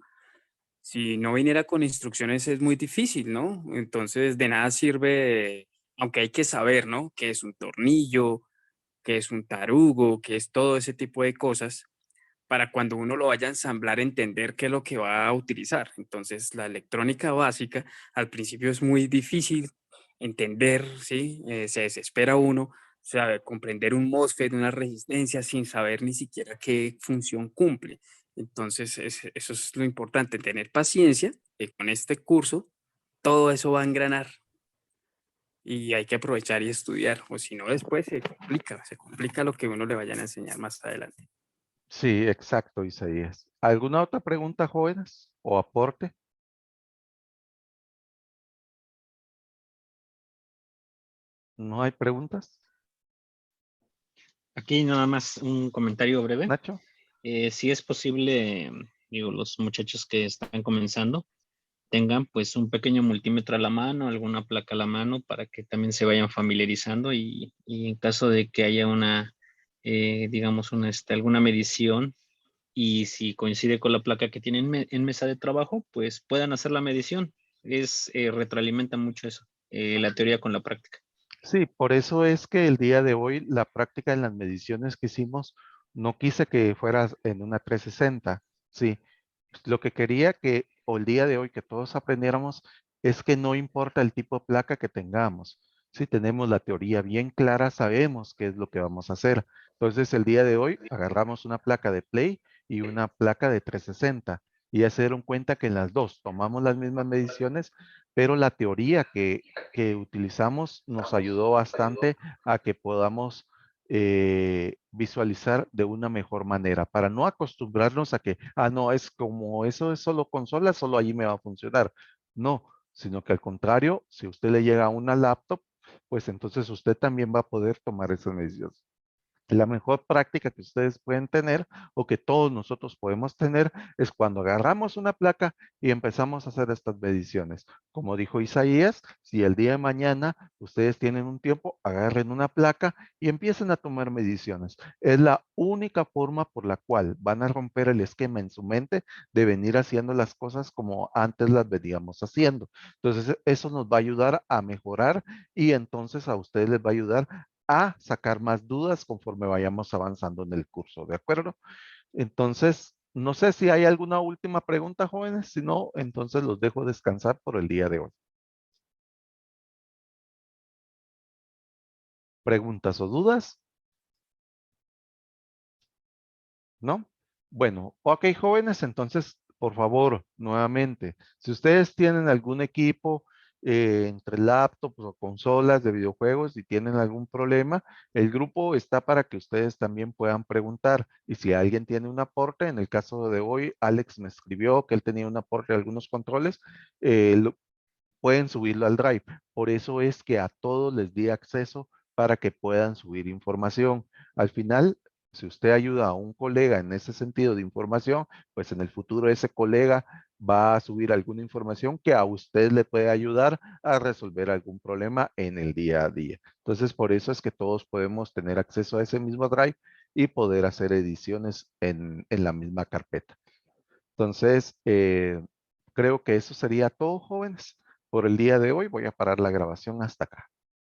Si no viniera con instrucciones es muy difícil, ¿no? Entonces de nada sirve, aunque hay que saber, ¿no? Qué es un tornillo, qué es un tarugo, qué es todo ese tipo de cosas, para cuando uno lo vaya a ensamblar entender qué es lo que va a utilizar. Entonces la electrónica básica al principio es muy difícil entender, ¿sí? Se desespera uno, sabe, comprender un MOSFET, una resistencia sin saber ni siquiera qué función cumple. Entonces eso es lo importante, tener paciencia, que con este curso todo eso va a engranar y hay que aprovechar y estudiar, o si no después se complica lo que uno le vayan a enseñar más adelante. Sí, exacto, Isaías. ¿Alguna otra pregunta, jóvenes? ¿O aporte? ¿No hay preguntas? Aquí nada más un comentario breve. Nacho. Si es posible, digo, los muchachos que están comenzando tengan pues un pequeño multímetro a la mano, alguna placa a la mano para que también se vayan familiarizando y en caso de que haya una, digamos, alguna medición y si coincide con la placa que tienen en mesa de trabajo, pues puedan hacer la medición. Retroalimenta mucho eso, la teoría con la práctica. Sí, por eso es que el día de hoy la práctica en las mediciones que hicimos, no quise que fueras en una 360. Sí, lo que quería que, o el día de hoy que todos aprendiéramos, es que no importa el tipo de placa que tengamos. Si tenemos la teoría bien clara, sabemos qué es lo que vamos a hacer. Entonces, el día de hoy agarramos una placa de Play y una placa de 360. Y ya se dieron cuenta que en las dos tomamos las mismas mediciones, pero la teoría que utilizamos nos ayudó bastante a que podamos visualizar de una mejor manera, para no acostumbrarnos a que, no, es como eso es solo consola, solo allí me va a funcionar. No, sino que al contrario, si usted le llega a una laptop, pues entonces usted también va a poder tomar esas medidas. La mejor práctica que ustedes pueden tener o que todos nosotros podemos tener es cuando agarramos una placa y empezamos a hacer estas mediciones. Como dijo Isaías, si el día de mañana ustedes tienen un tiempo, agarren una placa y empiecen a tomar mediciones. Es la única forma por la cual van a romper el esquema en su mente de venir haciendo las cosas como antes las veníamos haciendo. Entonces, eso nos va a ayudar a mejorar y entonces a ustedes les va a ayudar a sacar más dudas conforme vayamos avanzando en el curso, ¿de acuerdo? Entonces, no sé si hay alguna última pregunta, jóvenes. Si no, entonces los dejo descansar por el día de hoy. ¿Preguntas o dudas? ¿No? Bueno, ok, jóvenes, entonces, por favor, nuevamente, si ustedes tienen algún equipo entre laptops o consolas de videojuegos y tienen algún problema, el grupo está para que ustedes también puedan preguntar. Y si alguien tiene un aporte, en el caso de hoy, Alex me escribió que él tenía un aporte de algunos controles, pueden subirlo al Drive. Por eso es que a todos les di acceso para que puedan subir información. Al final, si usted ayuda a un colega en ese sentido de información, pues en el futuro ese colega va a subir alguna información que a usted le puede ayudar a resolver algún problema en el día a día. Entonces, por eso es que todos podemos tener acceso a ese mismo Drive y poder hacer ediciones en la misma carpeta. Entonces, creo que eso sería todo, jóvenes. Por el día de hoy voy a parar la grabación hasta acá.